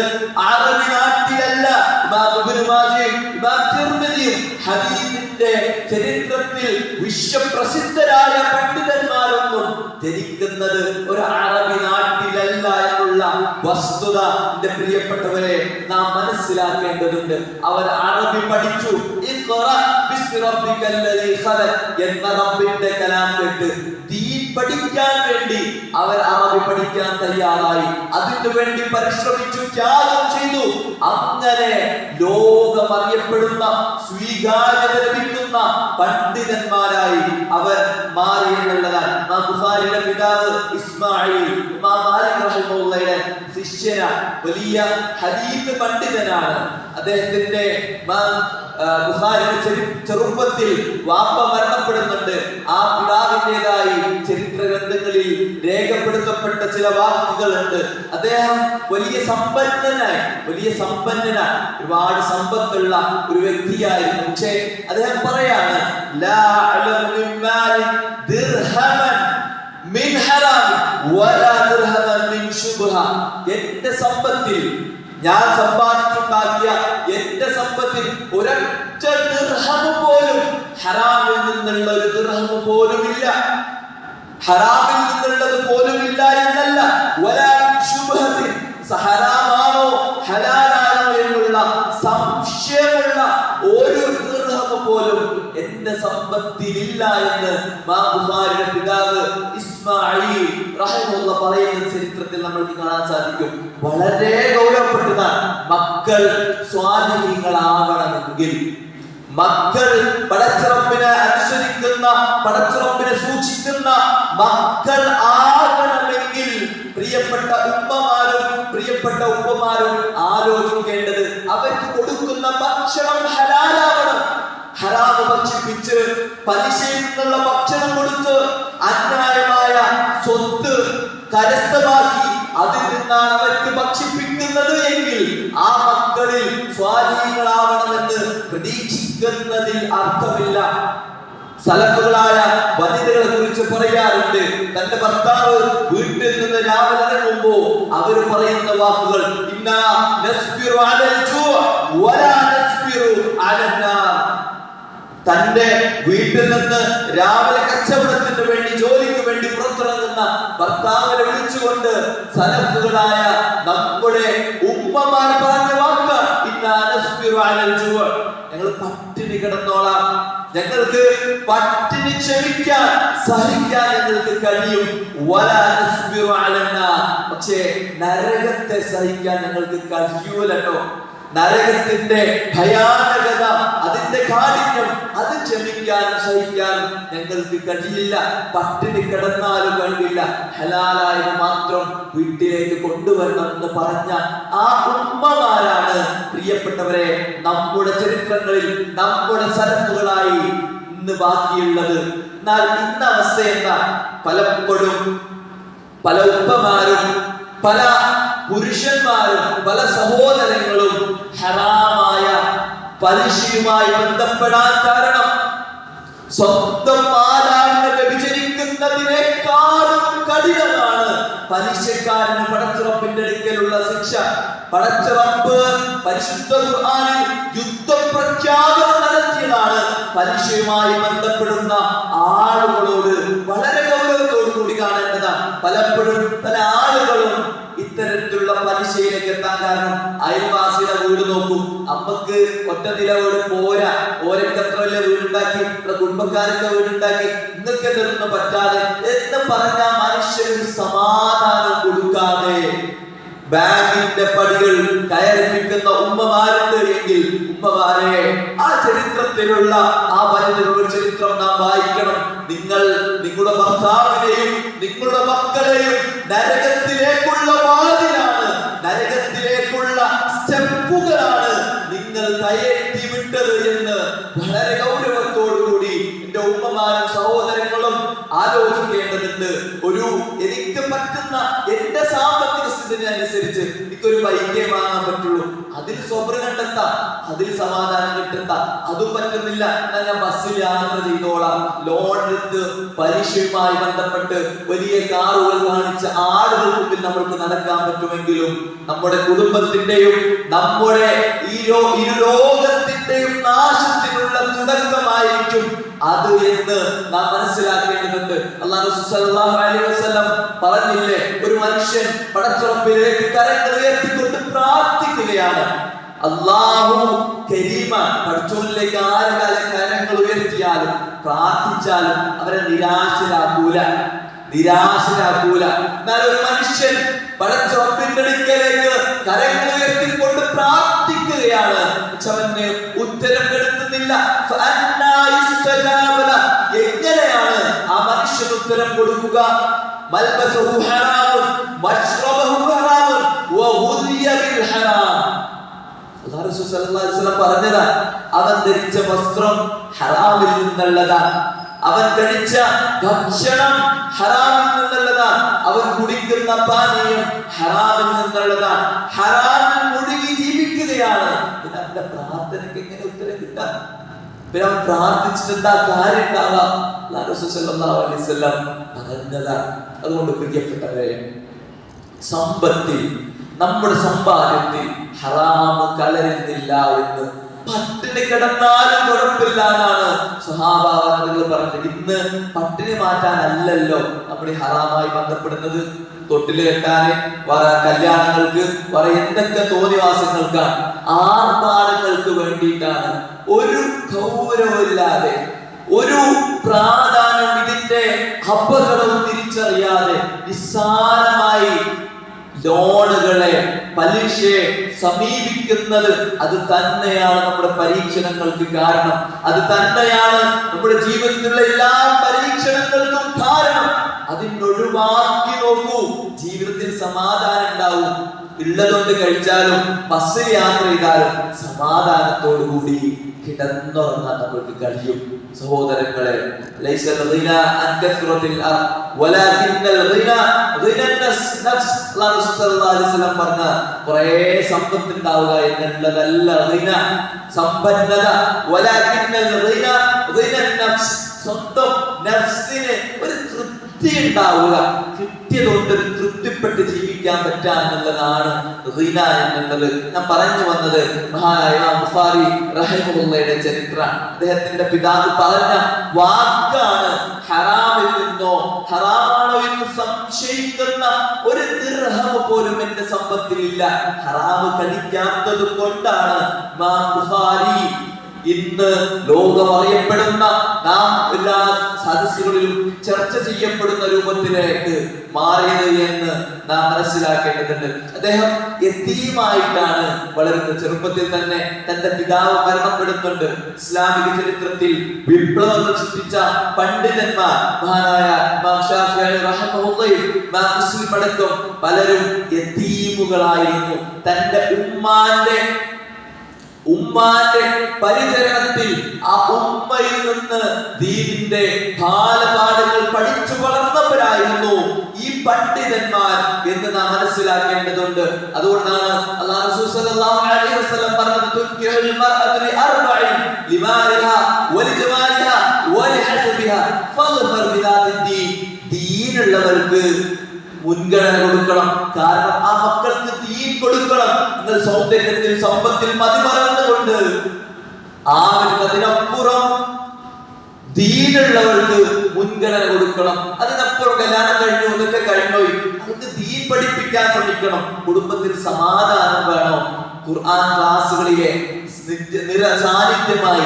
അറബി നാട്ടിലല്ല. ഇമാം ഇബ്നു മാജയും ഇമാം തിർമിദിയും ഹദീസിന്റെ ചരിത്രത്തിൽ വിശ്വപ്രസിദ്ധരായ പണ്ഡിതന്മാരൊന്നും ജനിക്കുന്നത് ഒരു അറബി നാട്ടിലല്ല എന്നുള്ള വസ്തുത എന്റെ പ്രിയപ്പെട്ടവരെ നാം മനസ്സിലാക്കേണ്ടതുണ്ട്. അവർ അറബി പഠിച്ചു. എന്ന റബ്ബിന്റെ കലാം കേട്ട് ദീൻ പഠിക്കാൻ വേണ്ടി അവർ അറബി പഠിക്കാൻ തയ്യാറായി, അതിനു വേണ്ടി പരിശ്രമിച്ചു, ത്യാഗം ചെയ്തു. അങ്ങനെ ലോകമറിയപ്പെടുന്ന സ്വീകാര്യത ലഭിക്കുന്ന പണ്ഡിതന്മാരായി അവർ മാറി എന്നുള്ളതാണ്. ഇമാം ബുഖാരിയുടെ പിതാവ് ഇസ്മാഈൽ ഇമാം മാലിക് റഹിമഹുള്ളയുടെ ശിഷ്യനാണ്, വലിയ ഹദീസ് പണ്ഡിതനാണ്. അദ്ദേഹത്തിന്റെ ബുഖാരിയുടെ ചെറുപ്പത്തിൽ വാപ്പ മരണപ്പെടുന്നുണ്ട്. ആ പിതാവിൻ്റെതായി ചരിത്ര ഗ്രന്ഥങ്ങളിൽ രേഖപ്പെടുത്തപ്പെട്ട ചില വാക്കുകളുണ്ട്. അദ്ദേഹം വലിയ സമ്പന്നനായി, ഒരുപാട് സമ്പത്തുള്ള ഒരു വ്യക്തിയായിരുന്നു. പക്ഷേ അദ്ദേഹം പറയാണ്, ലാ അലമു മിൻ മാലിൻ ദിർഹമൻ മിൻ ഹറാം വലാ ദിർഹമൻ മിൻ ശുബ്ഹ. എന്റെ സമ്പത്തിൽ, ഞാൻ സമ്പാദിച്ചുണ്ടാക്കിയ എന്റെ സമ്പത്തിൽ ഒരൊറ്റ ദിർഹം പോലും ഹറാമിൽ നിന്നുള്ള ഒരു ദിർഹം പോലും ഇല്ല, ഹറാമിൽ നിന്നുള്ളത് പോലും ഇല്ല എന്നല്ല, വലാ ശുബ്ഹത്തിൻ, ഹറാമാണോ ഹലാലാണോ എന്നുള്ള സംശയമുള്ള ഒരു ദിർഹം പോലും എന്റെ സമ്പത്തിലില്ല എന്ന് ഇമാം ബുഖാരിയുടെ പിതാവ് ഇസ്മാഈൽ റഹിമഹുല്ലാഹ് പറയുന്ന ചരിത്രത്തിൽ നമ്മൾക്ക് കാണാൻ സാധിക്കും. വളരെ ഗൗരവപ്പെട്ടതാണ്. മക്കൾ സ്വാധീനങ്ങളാവണമെങ്കിൽ, മക്കൾ പടച്ചറപ്പിനെ അനുസരിക്കുന്ന, പടച്ചറപ്പിനെ സൂക്ഷിക്കുന്ന മക്കൾ ആകണമെങ്കിൽ പ്രിയപ്പെട്ട ഉമ്മമാരും ആലോചിക്കേണ്ടത് അവർക്ക് കൊടുക്കുന്ന ഭക്ഷണം ഹലാലാവണം. ഹറാമ് ഭക്ഷിപ്പിച്ച് പലിശയിൽ നിന്നുള്ള ഭക്ഷണം കൊടുത്ത് അന്യായമായ സ്വത്ത് കരസ്ഥമാക്കി അതിൽ നിന്നാണ് അവർക്ക് ഭക്ഷിപ്പിക്കുന്നത് എങ്കിൽ ആ മക്കളിൽ സ്വാധീനങ്ങളാവണമെന്ന് പ്രതീക്ഷിക്കുന്നതിൽ അർത്ഥമില്ല. സലഫുകളായ വനിതകളെ കുറിച്ച് പറയാറുണ്ട്, തന്റെ ഭർത്താവ് വീട്ടിൽ നിന്ന് രാവിലെ ഇറങ്ങുമ്പോ അവര് പറയുന്ന വാക്കുകൾ, ഇന്നാ നസ്ബിറു അലൽ ജൂ വലാ നസ്ബിറു അലൻ നാർ. തന്റെ വീട്ടിൽ നിന്ന് രാവിലെ കച്ചവടത്തിന് വേണ്ടി, ജോലിക്ക് വേണ്ടി പുറത്തിറങ്ങുന്ന ഭർത്താവിനെ വിളിച്ചുകൊണ്ട് സലഫുകളായ നമ്മുടെ ഉമ്മമാർ പറഞ്ഞ വാക്ക്, ഇന്നാ നസ്ബിറു അലൽ ജൂ, ഞങ്ങൾ പട്ടിണി കിടന്നോളാം, ഞങ്ങൾക്ക് പട്ടിണി ക്ഷമിക്കാൻ, സഹിക്കാൻ ഞങ്ങൾക്ക് കഴിയും. പക്ഷേ നരകത്തെ സഹിക്കാൻ ഞങ്ങൾക്ക് കഴിയൂലട്ടോ. നരകത്തിന്റെ ഭയാനകത, അതിന്റെ കാഠിന്യം, അത് ക്ഷമിക്കാനും സഹിക്കാനും ഞങ്ങൾക്ക് കഴിയില്ല. പട്ടിണി കിടന്നാലും കഴിയില്ല, ഹലാലായ മാത്രം വീട്ടിലേക്ക് കൊണ്ടുവരണം എന്ന് പറഞ്ഞ ആ ഉമ്മമാരാണ് പ്രിയപ്പെട്ടവരെ നമ്മുടെ ചരിത്രങ്ങളിൽ, നമ്മുടെ സലഫുകളായി ഇന്ന് ബാക്കിയുള്ളത്. എന്നാൽ ഇന്ന അവസ്ഥ എന്താ? പലപ്പോഴും പല ഉപ്പമാരും, പല പുരുഷന്മാരും പല സഹോദരങ്ങളും ഹറാമായ പലിശയുമായി ബന്ധപ്പെടാൻ കാരണം സ്വന്തം മാതാവിനെ വ്യഭിചരിക്കുന്നതിനേക്കാളും കഠിനമാണ് പലിശക്കാരന് പടച്ചുറപ്പിന്റെ അടുക്കലുള്ള ശിക്ഷ. പടച്ചുറപ്പ് പരിശുദ്ധ ഖുർആനിൽ യുദ്ധം പ്രഖ്യാപനം നടത്തിയതാണ് പലിശയുമായി ബന്ധപ്പെടുന്ന ആളുകളോട് വളരെ ഗൗരവത്തോടു കൂടി കാണേണ്ടതാണ്. പലപ്പോഴും പല ആളുകളും ഇത്തരത്തിലുള്ള പലിശയിലേക്ക് എത്താൻ കാരണം അയൽവാസിയുടെ വീട് നോക്കും, അമ്മക്ക് ഒറ്റ നില വീട് പോരാ, ഓരൊക്കെ എത്ര വലിയ വീടുണ്ടാക്കി, കുടുംബക്കാരൊക്കെ വീടുണ്ടാക്കി, ഇന്നൊക്കെ ഇതൊന്നും പറ്റാതെ എന്ന് പറഞ്ഞ മനുഷ്യന് സമാധാനം കൊടുക്കാതെ ബാങ്കിന്റെ പടികൾ കയറിപ്പിക്കുന്ന ഉമ്മമാരുണ്ട് എങ്കിൽ ഉമ്മമാരെ, ആ ചരിത്രത്തിലുള്ള ആ വനിതകളുടെ ചരിത്രം നാം വായിക്കണം. നിങ്ങൾ നിങ്ങളുടെ ഭർത്താവിനെയും നിങ്ങളുടെ മക്കളെയും നരകത്തിലേക്കുള്ള വാതിലാണ്, നരകത്തിലേക്കുള്ള സ്റ്റെപ്പുകളാണ് നിങ്ങൾ കയറ്റി വിട്ടത് എന്ന് വളരെ ഗൗരവത്തോടു കൂടി എന്റെ ഉമ്മമാരും സഹോദരങ്ങളും ആലോചിക്കേണ്ടതുണ്ട്. എനിക്ക് പറ്റുന്ന എന്റെ സാമ്പത്തിക സ്ഥിതി അനുസരിച്ച് എനിക്കൊരു ബൈക്കേ വാങ്ങാൻ പറ്റുള്ളൂ, അതിൽ സ്വപ്നം കണ്ടെത്താം, അതിൽ സമാധാനം കിട്ടുത്താം. അതും പറ്റുന്നില്ല, ഞാൻ ബസ്സിൽ യാത്ര ചെയ്തോളാം. ലോൺ എടുത്ത് പലിശയുമായി ബന്ധപ്പെട്ട് വലിയ കാറുകൾ കാണിച്ച ആളുകൾക്ക് മുമ്പിൽ നമ്മൾക്ക് നടക്കാൻ പറ്റുമെങ്കിലും നമ്മുടെ കുടുംബത്തിന്റെയും നമ്മുടെ ഇരുലോകത്തിന്റെയും നാശത്തിനുള്ള തുടക്കമായിരിക്കും അത് എന്ന് നാം മനസ്സിലാക്കേണ്ടതുണ്ട്. അല്ലാഹു സ്വല്ലല്ലാഹു അലൈഹി വസല്ലം പറഞ്ഞില്ലേ, ഒരു മനുഷ്യൻ പടച്ചുറപ്പിലേക്ക് കരങ്ങൾ ഉയർത്തിക്കൊണ്ട് പ്രാർത്ഥിക്കുകയാണ്. അല്ലാഹു കരീമ, പടച്ചോനിലേക്ക് ആര് കരങ്ങൾ ഉയർത്തിയാലും പ്രാർത്ഥിച്ചാലും അവരെ നിരാശരാക്കൂല. എന്നാൽ ഒരു മനുഷ്യൻ പടച്ചുറപ്പിന്റെ അടുക്കലേക്ക് കരങ്ങൾ ഉയർത്തിക്കൊണ്ട് പ്രാർത്ഥിക്കുകയാണ്, അവന് ഉത്തരം കിട്ടുന്നില്ല. എങ്ങനെയാണ് ആ മനുഷ്യൻ ഉത്തരം കൊടുക്കുക? മൽബസുഹു ഹറാമുൻ മശ്റബഹു ഹറാമുൻ വഹുദിയ ബിൽ ഹറാം. അല്ലാഹു സ്വല്ലല്ലാഹു അലൈഹി വസല്ലം പറഞ്ഞതാ, അവൻ ധരിച്ച വസ്ത്രം ഹറാമിൽ നിന്നുള്ളതാണ്, അവൻ കഴിച്ച ഭക്ഷണം ഹറാമിൽ നിന്നുള്ളതാണ്, അവൻ കുടിക്കുന്ന പാനീയം ഹറാമിൽ നിന്നുള്ളതാണ്, ഹറാമിൽ മുഴുകി ജീവിക്കുകയാണ്. അവന്റെ പ്രാർത്ഥനയ്ക്ക് എങ്ങനെ ഉത്തരം കിട്ടാൻ? പിന്നെ അവൻ പ്രാർത്ഥിച്ചിട്ട് എന്താ കാര്യം ഉണ്ടാവാ? പറഞ്ഞതാണ്. അതുകൊണ്ട് പ്രിയപ്പെട്ടവരെ, സമ്പത്തിൽ, നമ്മുടെ സമ്പാദ്യത്തിൽ ഹറാമ് കലരുന്നില്ല എന്ന് പട്ടിണി കിടന്നാലും കുഴപ്പമില്ലാന്നാണ് സ്വഹാബാവനകൾ പറഞ്ഞത്. ഇന്ന് പട്ടിണി മാറ്റാനല്ലല്ലോ നമ്മൾ ഈ ഹറാമായി ബന്ധപ്പെടുന്നത്. തൊട്ടില് കെട്ടാന്, കല്യാണങ്ങൾക്ക്, എന്തൊക്കെ തോന്നിവാസങ്ങൾക്കാണ്, ആർഭാടങ്ങൾക്ക് വേണ്ടിയിട്ടാണ്. ഒരു ഗൗരവമില്ലാതെ, ഒരു പ്രാധാന്യം ഇതിന്റെ അപകടവും തിരിച്ചറിയാതെ നിസ്സാരമായി ലോണുകളെ, പലിശയെ സമീപിക്കുന്നത് അത് തന്നെയാണ് നമ്മുടെ പരീക്ഷണങ്ങൾക്ക് കാരണം. അത് തന്നെയാണ് നമ്മുടെ ജീവിതത്തിലുള്ള എല്ലാ പരീക്ഷണങ്ങൾക്കും കാരണം. അതിനൊഴിവാക്കി നോക്കൂ, ജീവിതത്തിൽ സമാധാനം ഉണ്ടാവും. ഉള്ളതുകൊണ്ട് കഴിച്ചാലും ബസ്സിൽ യാത്ര ചെയ്താലും സമാധാനത്തോടു കൂടി കിടന്നുറങ്ങാൻ നമ്മൾക്ക് കഴിയും. സഹോദരങ്ങളെ, പറഞ്ഞ കുറെ സമ്പത്ത് ഉണ്ടാവുക എന്നുള്ളതല്ല സമ്പന്നത. സ്വന്തം നഫ്സിന് ഒരു തൃപ്തി ഉണ്ടാവുക, കിട്ടിയതുകൊണ്ട് ഒരു തൃപ്തിപ്പെട്ട് ജീവിക്കാൻ പറ്റുക എന്നുള്ളതാണ് ഖിന എന്നുള്ളത്. ഞാൻ പറഞ്ഞു വന്നത് മഹാനായ ബുഖാരി റഹിമഹുള്ളയുടെ ചരിത്രം. അദ്ദേഹത്തിന്റെ പിതാവ് പറഞ്ഞ വാക്കാണ്, ഹറാമിൽ നിന്നോ ഹറാമാണോ എന്ന് സംശയിക്കുന്ന ഒരു ദിർഹം പോലും എന്റെ സമ്പത്തിലില്ല. ഹറാമ് കഴിക്കാത്തത് കൊണ്ടാണ് ഇമാം ബുഖാരി ഇന്ന് ലോകം അറിയപ്പെടുന്ന, നാം എല്ലാ സദസ്സുകളിലും ചർച്ച ചെയ്യപ്പെടുന്ന രൂപത്തിലേക്ക് മാറിയത് എന്ന് നാം മനസ്സിലാക്കേണ്ടതുണ്ട്. അദ്ദേഹം യതീമായിട്ടാണ് വളരുന്നത്. ചെറുപ്പത്തിൽ തന്നെ തന്റെ പിതാവ് മരണപ്പെടുന്നുണ്ട്. ഇസ്ലാമിക ചരിത്രത്തിൽ വിപ്ലവങ്ങൾ സൃഷ്ടിച്ച പണ്ഡിതന്മാർ, മഹാനായ ഇമാം ശാഫിഈ റഹിമഹുല്ലാഹ്, ഇമാം മുസ്ലിം അടക്കം പലരും യതീമുകളായിരുന്നു. തന്റെ ഉമ്മാന്റെ പരിചരണത്തിൽ ആ ഉമ്മയിൽ നിന്ന് ദീനിന്റെ ബാലപാഠങ്ങൾ പഠിച്ചു വളർന്നവരായിരുന്നു ഈ പണ്ഡിതന്മാർ എന്ന് നാം മനസ്സിലാക്കി. മനസ്സിലാക്കേണ്ടതുണ്ട്. അതുകൊണ്ടാണ് അല്ലാഹു റസൂൽ സ്വല്ലല്ലാഹു അലൈഹി വസല്ലം പറഞ്ഞത് തുൻകിഹുൽ മർഅതു ലിഅർബഇൻ ലിമാലിഹാ വലിജമാലിഹാ വലിഹസബിഹാ ഫദ്ഫർ ബിദാത്തിദ്ദീൻ. ദീനുള്ളവർക്ക് മുൻഗണന കൊടുക്കണം. കാരണം ആ മക്കൾക്ക് ദീൻ കൊടുക്കണം. എന്നാൽ സൗന്ദര്യത്തിൽ സമ്പത്തിൽ മതിമറന്നുകൊണ്ട് അതിനപ്പുറം ദീനുള്ളവർക്ക് മുൻഗണന കൊടുക്കണം. അതിനപ്പുറം കല്യാണം കഴിഞ്ഞു ഇതൊക്കെ കഴിഞ്ഞോയി അവർക്ക് ദീൻ പഠിപ്പിക്കാൻ ശ്രമിക്കണം. കുടുംബത്തിൽ സമാധാനം വേണം. ഖുർആൻ ക്ലാസ്സുകളിലെ സാന്നിധ്യമായി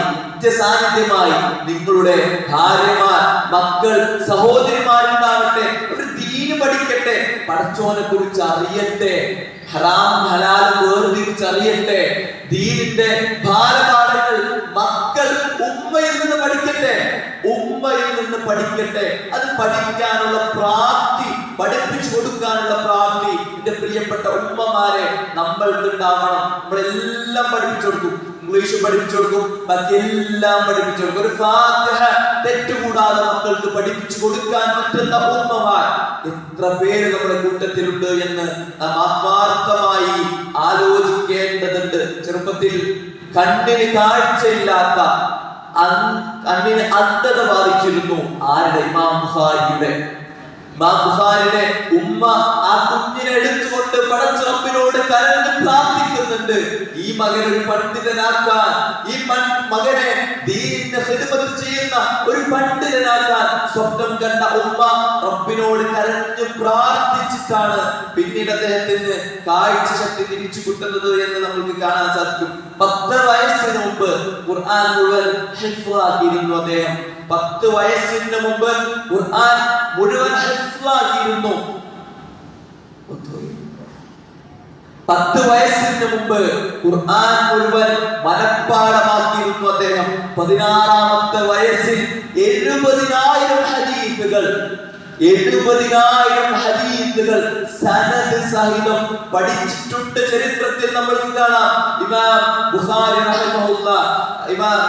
നിങ്ങളുടെ ഭാര്യമാർ, മക്കൾ, സഹോദരിമാരുണ്ടാവട്ടെ. അവർ ദീന് പഠിക്കട്ടെ, പടച്ചോനെ കുറിച്ച് അറിയട്ടെ, ഹറാം ഹലാൽ വേർതിരിച്ചറിയട്ടെ. ദീനിന്റെ ബാലപാഠങ്ങൾ മക്കൾ ഉമ്മയിൽ നിന്ന് പഠിക്കട്ടെ. അത് പഠിക്കാനുള്ള പ്രാപ്തി, പഠിപ്പിച്ചു കൊടുക്കാനുള്ള പ്രാപ്തി എന്റെ പ്രിയപ്പെട്ട ഉമ്മമാരെ നമ്മൾക്ക് ഉണ്ടാവണം. നമ്മളെല്ലാം പഠിപ്പിച്ചു കൊടുക്കും, ഇംഗ്ലീഷ് പഠിപ്പിച്ചു കൊടുക്കും, ബാക്കിയെല്ലാം പഠിപ്പിച്ചു കൊടുക്കും. ഒരു ഫാത്തിഹ തെറ്റുകൂടാതെ മക്കൾക്ക് പഠിപ്പിച്ചു കൊടുക്കാൻ പറ്റുന്ന ഉമ്മമാർ എത്ര പേര് നമ്മുടെ കൂട്ടത്തിലുണ്ട് എന്ന് നാം ആത്മാർത്ഥമായി ആലോചിക്കേണ്ടതുണ്ട്. ചെറുപ്പത്തിൽ കണ്ണിന് കാഴ്ചയില്ലാത്ത, കണ്ണിന് അന്ധത ബാധിച്ചിരുന്നു. ആരുടെ? ഇമാം ബുഖാരിയുടെ ഉമ്മ ആ കുഞ്ഞിനെ എടുത്തുകൊണ്ട് പടച്ചറപ്പിനോട് കരഞ്ഞ് പ്രാർത്ഥിക്കുന്നുണ്ട്, ഈ മകനെ ഒരു പണ്ഡിതനാക്കാൻ, ഈ മകനെ ദീനിന്റെ ഖിദ്മത്ത് ചെയ്യുന്ന ഒരു പണ്ഡിതനാക്കാൻ സ്വപ്നം കണ്ട ഉമ്മ റബ്ബിനോട് കരഞ്ഞ് പ്രാർത്ഥിച്ചിട്ടാണ് പിന്നീട് അദ്ദേഹത്തിന് കാഴ്ച ശക്തി തിരിച്ചു കിട്ടുന്നത് എന്ന് നമുക്ക് കാണാൻ സാധിക്കും. 10 വയസ്സിന് മുമ്പ് ഖുർആൻ മുഴുവൻ ഹിഫ്ളാക്കിയിരുന്നു അദ്ദേഹം. 10 വയസ്സിന് മുമ്പ് ഖുർആൻ മുഴുവൻ ഹിഫ്ളാക്കിയിരുന്നു. 10 വയസ്സിന് മുമ്പ് ഖുർആൻ മുഴുവൻ മനഃപ്പാഠമാക്കിയിരുന്നു അദ്ദേഹം. 16ാമത്തെ വയസ്സിൽ 70,000 ഹദീസുകൾ സനദ് സഹിതം പഠിച്ചിട്ടുണ്ട്. ചരിത്രത്തിൽ നമ്മൾക്ക് കാണാം. ഇമാം ബുഖാരി റഹിമഹുല്ലാഹ് ഇമാം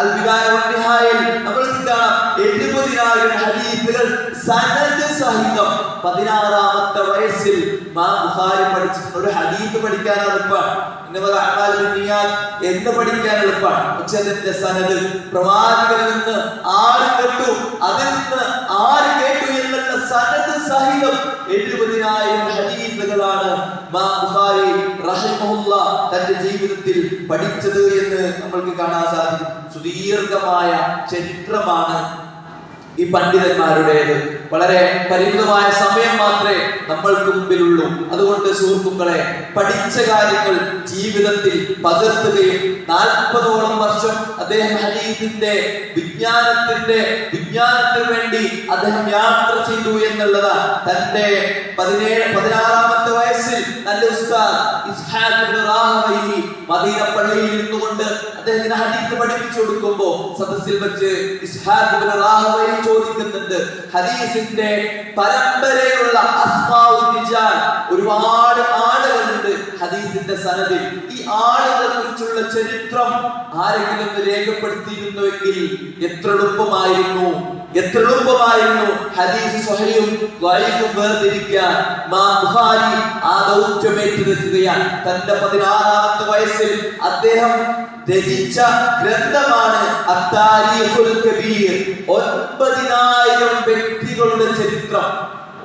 അൽ-ബിദായ വൻ-നിഹായയിൽ നമ്മൾക്ക് കാണാം 70,000 ഹദീസുകൾ സനദ് സഹിതം 16ാമത്തെ വയസ്സിൽ ഇമാം ബുഖാരി പഠിച്ചിട്ടുണ്ട്. ഒരു ഹദീസ് പഠിക്കാൻ എളുപ്പമാണ്, എന്ന് പഠിക്കാൻ എളുപ്പമാണ്. പക്ഷെ അതിന്റെ സനദ്, പ്രവാചകനിൽ നിന്ന് ആര് കേട്ടു, അതിൽ നിന്ന് ആര് കേട്ടു എന്നുള്ള സനദ് സഹിതം 70,000 ഹദീസുകളാണ് ഇമാം ബുഖാരി റഹിമഹുല്ലാഹ് തന്റെ ജീവിതത്തിൽ പഠിച്ചത് എന്ന് നമ്മൾക്ക് കാണാൻ സാധിക്കും. സുദീർഘമായ ചരിത്രമാണ് ഈ പണ്ഡിതന്മാരുടേത്. വളരെ പരിമിതമായ സമയം മാത്രമേ നമ്മൾക്ക് മുമ്പിലുള്ളൂ. അതുകൊണ്ട് സുഹൃത്തുക്കളെ, പഠിച്ച കാര്യങ്ങൾ ജീവിതത്തിൽ പകർത്തുകയും 40ഓളം വർഷം അദ്ദേഹം ഹദീസിന്റെ വിജ്ഞാനത്തിന് വേണ്ടി അദ്ദേഹം യാത്ര ചെയ്തു എന്നുള്ളതാണ്. തന്റെ 16ാമത്തെ വയസ്സിൽ തന്റെ ഉസ്താദ് ഇസ്ഹാഖ് ഇബ്നു റാഹവൈഹി മദീന പള്ളിയിൽ ഇരുന്നുകൊണ്ട് അദ്ദേഹത്തിന് ഹദീസ് പഠിപ്പിച്ചു കൊടുക്കുമ്പോൾ സദസ്സിൽ വെച്ച് ഇസ്ഹാഖ് ഇബ്നു റാഹവൈഹി ചോദിക്കുന്നുണ്ട്, ഹദീസിന്റെ പരമ്പരയിലുള്ള അസ്മാഉർ റിജാൽ ഒരുപാട് ആളുകളുണ്ട് ഹദീസിന്റെ സനദിൽ. ഈ ആളുകളെ കുറിച്ചുള്ള ചരിത്രം ആരെങ്കിലും രേഖപ്പെടുത്തിയിരുന്നുവെങ്കിൽ എത്ര എളുപ്പമായിരുന്നു ഹദീസ് സ്വഹീഹും ളഈഫും വേർതിരിക്കാൻ. ഇമാം ബുഖാരി ആ ദൗത്യം ഏറ്റെടുക്കുകയാണ്. തന്റെ 16ാമത്തെ വയസ്സിൽ അദ്ദേഹം രചിച്ച ഗ്രന്ഥമാണ് അത്താരീഖുൽ കബീർ. 9,000 വ്യക്തികളുടെ ചരിത്രം,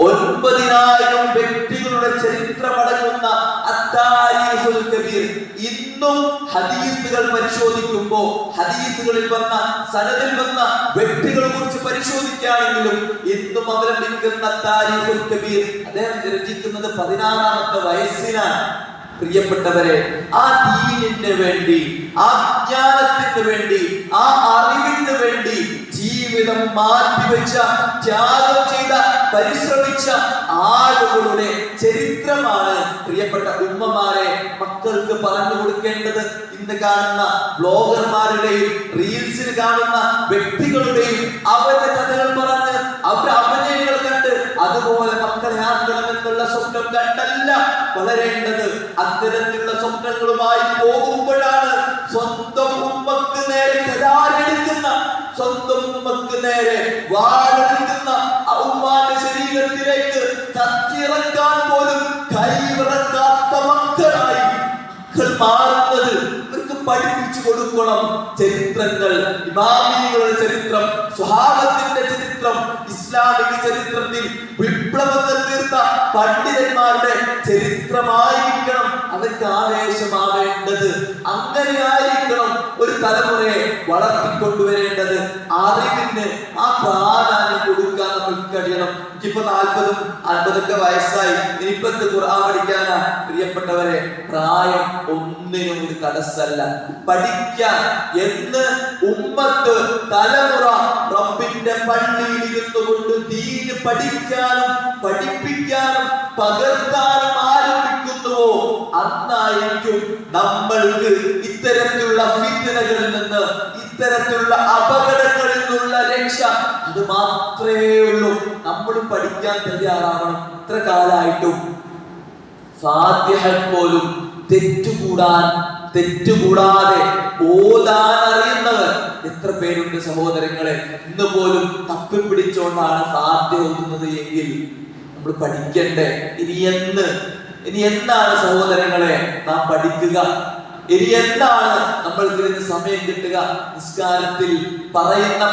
9,000 വ്യക്തികളുടെ ചരിത്രമടങ്ങുന്ന അത്താരീഖുൽ കബീർ. ഇന്നും ഹദീസുകൾ പരിശോധിക്കുമ്പോൾ ഹദീസുകളിൽ വന്ന സനദിൽ വന്ന വ്യക്തികളെ കുറിച്ച് പരിശോധിക്കുകയാണെങ്കിലും ഇന്നും അവലംബിക്കുന്ന അത്താരീഖുൽ കബീർ അദ്ദേഹം രചിക്കുന്നത് 16ാമത്തെ വയസ്സിലാണ്. പ്രിയപ്പെട്ടവരെ, ആ ദീനിന് വേണ്ടി, ആ ജ്ഞാനത്തിന് വേണ്ടി, ആ അറിവിന് വേണ്ടി ജീവിതം മാറ്റിവെച്ച, ത്യാഗം ചെയ്ത, പരിശ്രമിച്ച ആളുകളുടെ ചരിത്രമാണ് പ്രിയപ്പെട്ട ഉമ്മമാരെ മക്കൾക്ക് പറഞ്ഞു കൊടുക്കേണ്ടത്. ഇന്ന് കാണുന്ന ബ്ലോഗർമാരുടെയും റീൽസിൽ കാണുന്ന വ്യക്തികളുടെയും അവരുടെ കഥകൾ പറഞ്ഞ് അവരുടെ അഭിനയങ്ങൾ കണ്ട് അതുപോലെ മക്കളെ ആക്കണമെന്നുള്ള സ്വപ്നം കണ്ടല്ല വളരേണ്ടത്. അത്തരത്തിലുള്ള സ്വപ്നങ്ങളുമായി പോകുമ്പോഴാണ് സ്വന്തം ഉമ്മക്ക് നേരെ കരാറെടുക്കുന്ന, സ്വന്തം ഉമ്മക്ക് നേരെ വാളെടുക്കുന്ന ഉമ്മാന്റെ ശരീരത്തിലേക്ക് കത്തിറക്കാൻ പോലും കൊടുക്കണം. ചരിത്രങ്ങൾ, ഇമാമികളുടെ ചരിത്രം, സ്വഹാബത്തിന്റെ ചരിത്രം, ഇസ്ലാമിക ചരിത്രത്തിൽ വിപ്ലവങ്ങൾ തീർത്ത പണ്ഡിതന്മാരുടെ ചരിത്രമായിരിക്കണം അവർക്ക് ആവേശമാവേണ്ടത്. അങ്ങനെയായിരിക്കണം ഒരു തലമുറയെ വളർത്തിക്കൊണ്ടുവരേണ്ടത്. അറിവിന് ആ പ്രാധാന്യം കൊടുക്കാൻ നമുക്ക് കഴിയണം. ഇപ്പൊ 40ഉം 50ഒക്കെ വയസ്സായി, ഇനിയിപ്പത്ത് ഖുർആൻ പഠിക്കാനാ. പ്രിയപ്പെട്ടവരെ, പ്രായം ഒന്നിനും ഒരു തടസ്സമല്ല. പഠിക്കാൻ എന്ന് ഉമ്മത്ത് തലമുറ റബ്ബിന്റെ പള്ളിയിൽ ഇരുന്നു കൊണ്ട് ദീന് പഠിക്കാനും പഠിപ്പിക്കാനും പകർത്താനും ആരംഭിക്കുന്നുവോ അന്നായിരിക്കും നമ്മൾക്ക് ഇത്തരത്തിലുള്ള ഫിത്നകളിൽ നിന്ന്, ഇത്തരത്തിലുള്ള അപകടങ്ങളിൽ നിന്നുള്ള രക്ഷ. അത് മാത്രമേ ഉള്ളൂ. നമ്മൾ പഠിക്കാൻ തയ്യാറാവണം. ഇത്ര കാലമായിട്ടും ഫാത്തിഹ പോലും തെറ്റുകൂടാതെ ഓതാൻ അറിയുന്നവർ എത്ര പേരുണ്ട് സഹോദരങ്ങളെ. ഇന്ന് പോലും തപ്പിപ്പിടിച്ചോണ്ടാണ് ഫാത്തിഹ ഓതുന്നത് എങ്കിൽ നമ്മൾ പഠിക്കണ്ടേ? ഇനി എന്നാണ് സഹോദരങ്ങളെ നാം പഠിക്കുക? ഇനി എന്താണ് നമ്മൾക്ക് ഇതിന് സമയം കിട്ടുക? നിസ്കാരത്തിൽ പറയുന്ന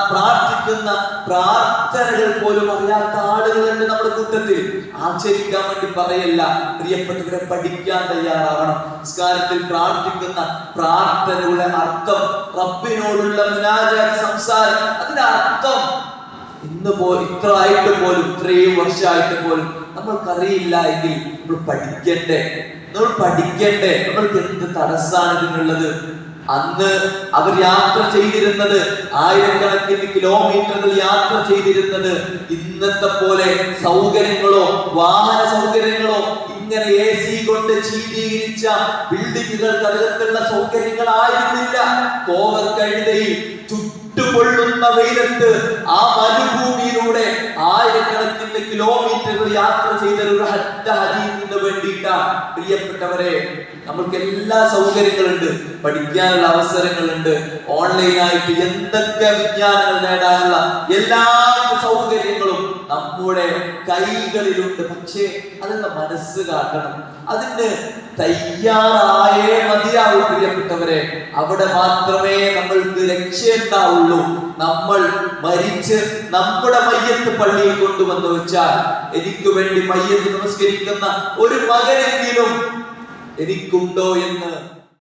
പ്രാർത്ഥിക്കുന്ന പ്രാർത്ഥനകൾ പോലും അറിയാത്ത ആളുകളുണ്ട് നമ്മുടെ കൂട്ടത്തിൽ. ആക്ഷേപിക്കാൻ വേണ്ടി പറയല്ല, പ്രിയപ്പെട്ടവരെ, പഠിക്കാൻ തയ്യാറാവണം. നിസ്കാരത്തിൽ പ്രാർത്ഥിക്കുന്ന പ്രാർത്ഥനയുടെ അർത്ഥം, റബ്ബിനോടുള്ള മുനാജാത്ത്, സംസാരം, അതിന്റെ അർത്ഥം ഇന്ന് ഇത്ര ആയിട്ട് പോലും, ഇത്രയും വർഷമായിട്ട് പോലും നമ്മൾക്കറിയില്ല എങ്കിൽ നമ്മൾ പഠിക്കണ്ടേ? നമ്മൾക്ക് എന്ത് തടസ്സാണ് ഇതിനുള്ളത്? അന്ന് അവർ യാത്ര ചെയ്തിരുന്നത്, ആയിരക്കണക്കിന് കിലോമീറ്ററുകൾ യാത്ര ചെയ്തിരുന്നത് ഇന്നത്തെ പോലെ സൗകര്യങ്ങളോ വാഹന സൗകര്യങ്ങളോ ഇങ്ങനെ AC കൊണ്ട് ശീതീകരിച്ച ബിൽഡിങ്ങുകൾക്കകത്തുള്ള സൗകര്യങ്ങളായിരുന്നില്ല. കോവർ കഴുതയിൽ ചുട്ടുപൊള്ളുന്ന വെയിലത്ത് ആ മരുഭൂമിയിലൂടെ ആയിരക്കണക്കിന് കിലോമീറ്ററുകൾ യാത്ര ചെയ്ത ഒരു ഹദീസിന് വേണ്ടിയിട്ടാണ്. പ്രിയപ്പെട്ടവരെ, നമുക്ക് എല്ലാ സൗകര്യങ്ങളുണ്ട്, പഠിക്കാനുള്ള അവസരങ്ങളുണ്ട്, ഓൺലൈനായിട്ട് എന്തൊക്കെ വിജ്ഞാനങ്ങൾ നേടാനുള്ള എല്ലാ സൗകര്യങ്ങളും നമ്മുടെ കൈകളിലുണ്ട്. പക്ഷേ അതിനുള്ള മനസ്സ് കാട്ടണം, അതിന് തയ്യാറായേ മതിയാവൂ. പ്രിയപ്പെട്ടവരെ, അവിടെ മാത്രമേ നമ്മൾക്ക് രക്ഷയുണ്ടാവുള്ളൂ. നമ്മൾ മരിച്ച് നമ്മുടെ മയ്യത്ത് പള്ളിയിൽ കൊണ്ടുവന്ന് വെച്ചാൽ, എനിക്ക് വേണ്ടി മയ്യത്ത് നമസ്കരിക്കുന്ന ഒരു മകനെങ്കിലും എനിക്കുണ്ടോ എന്ന്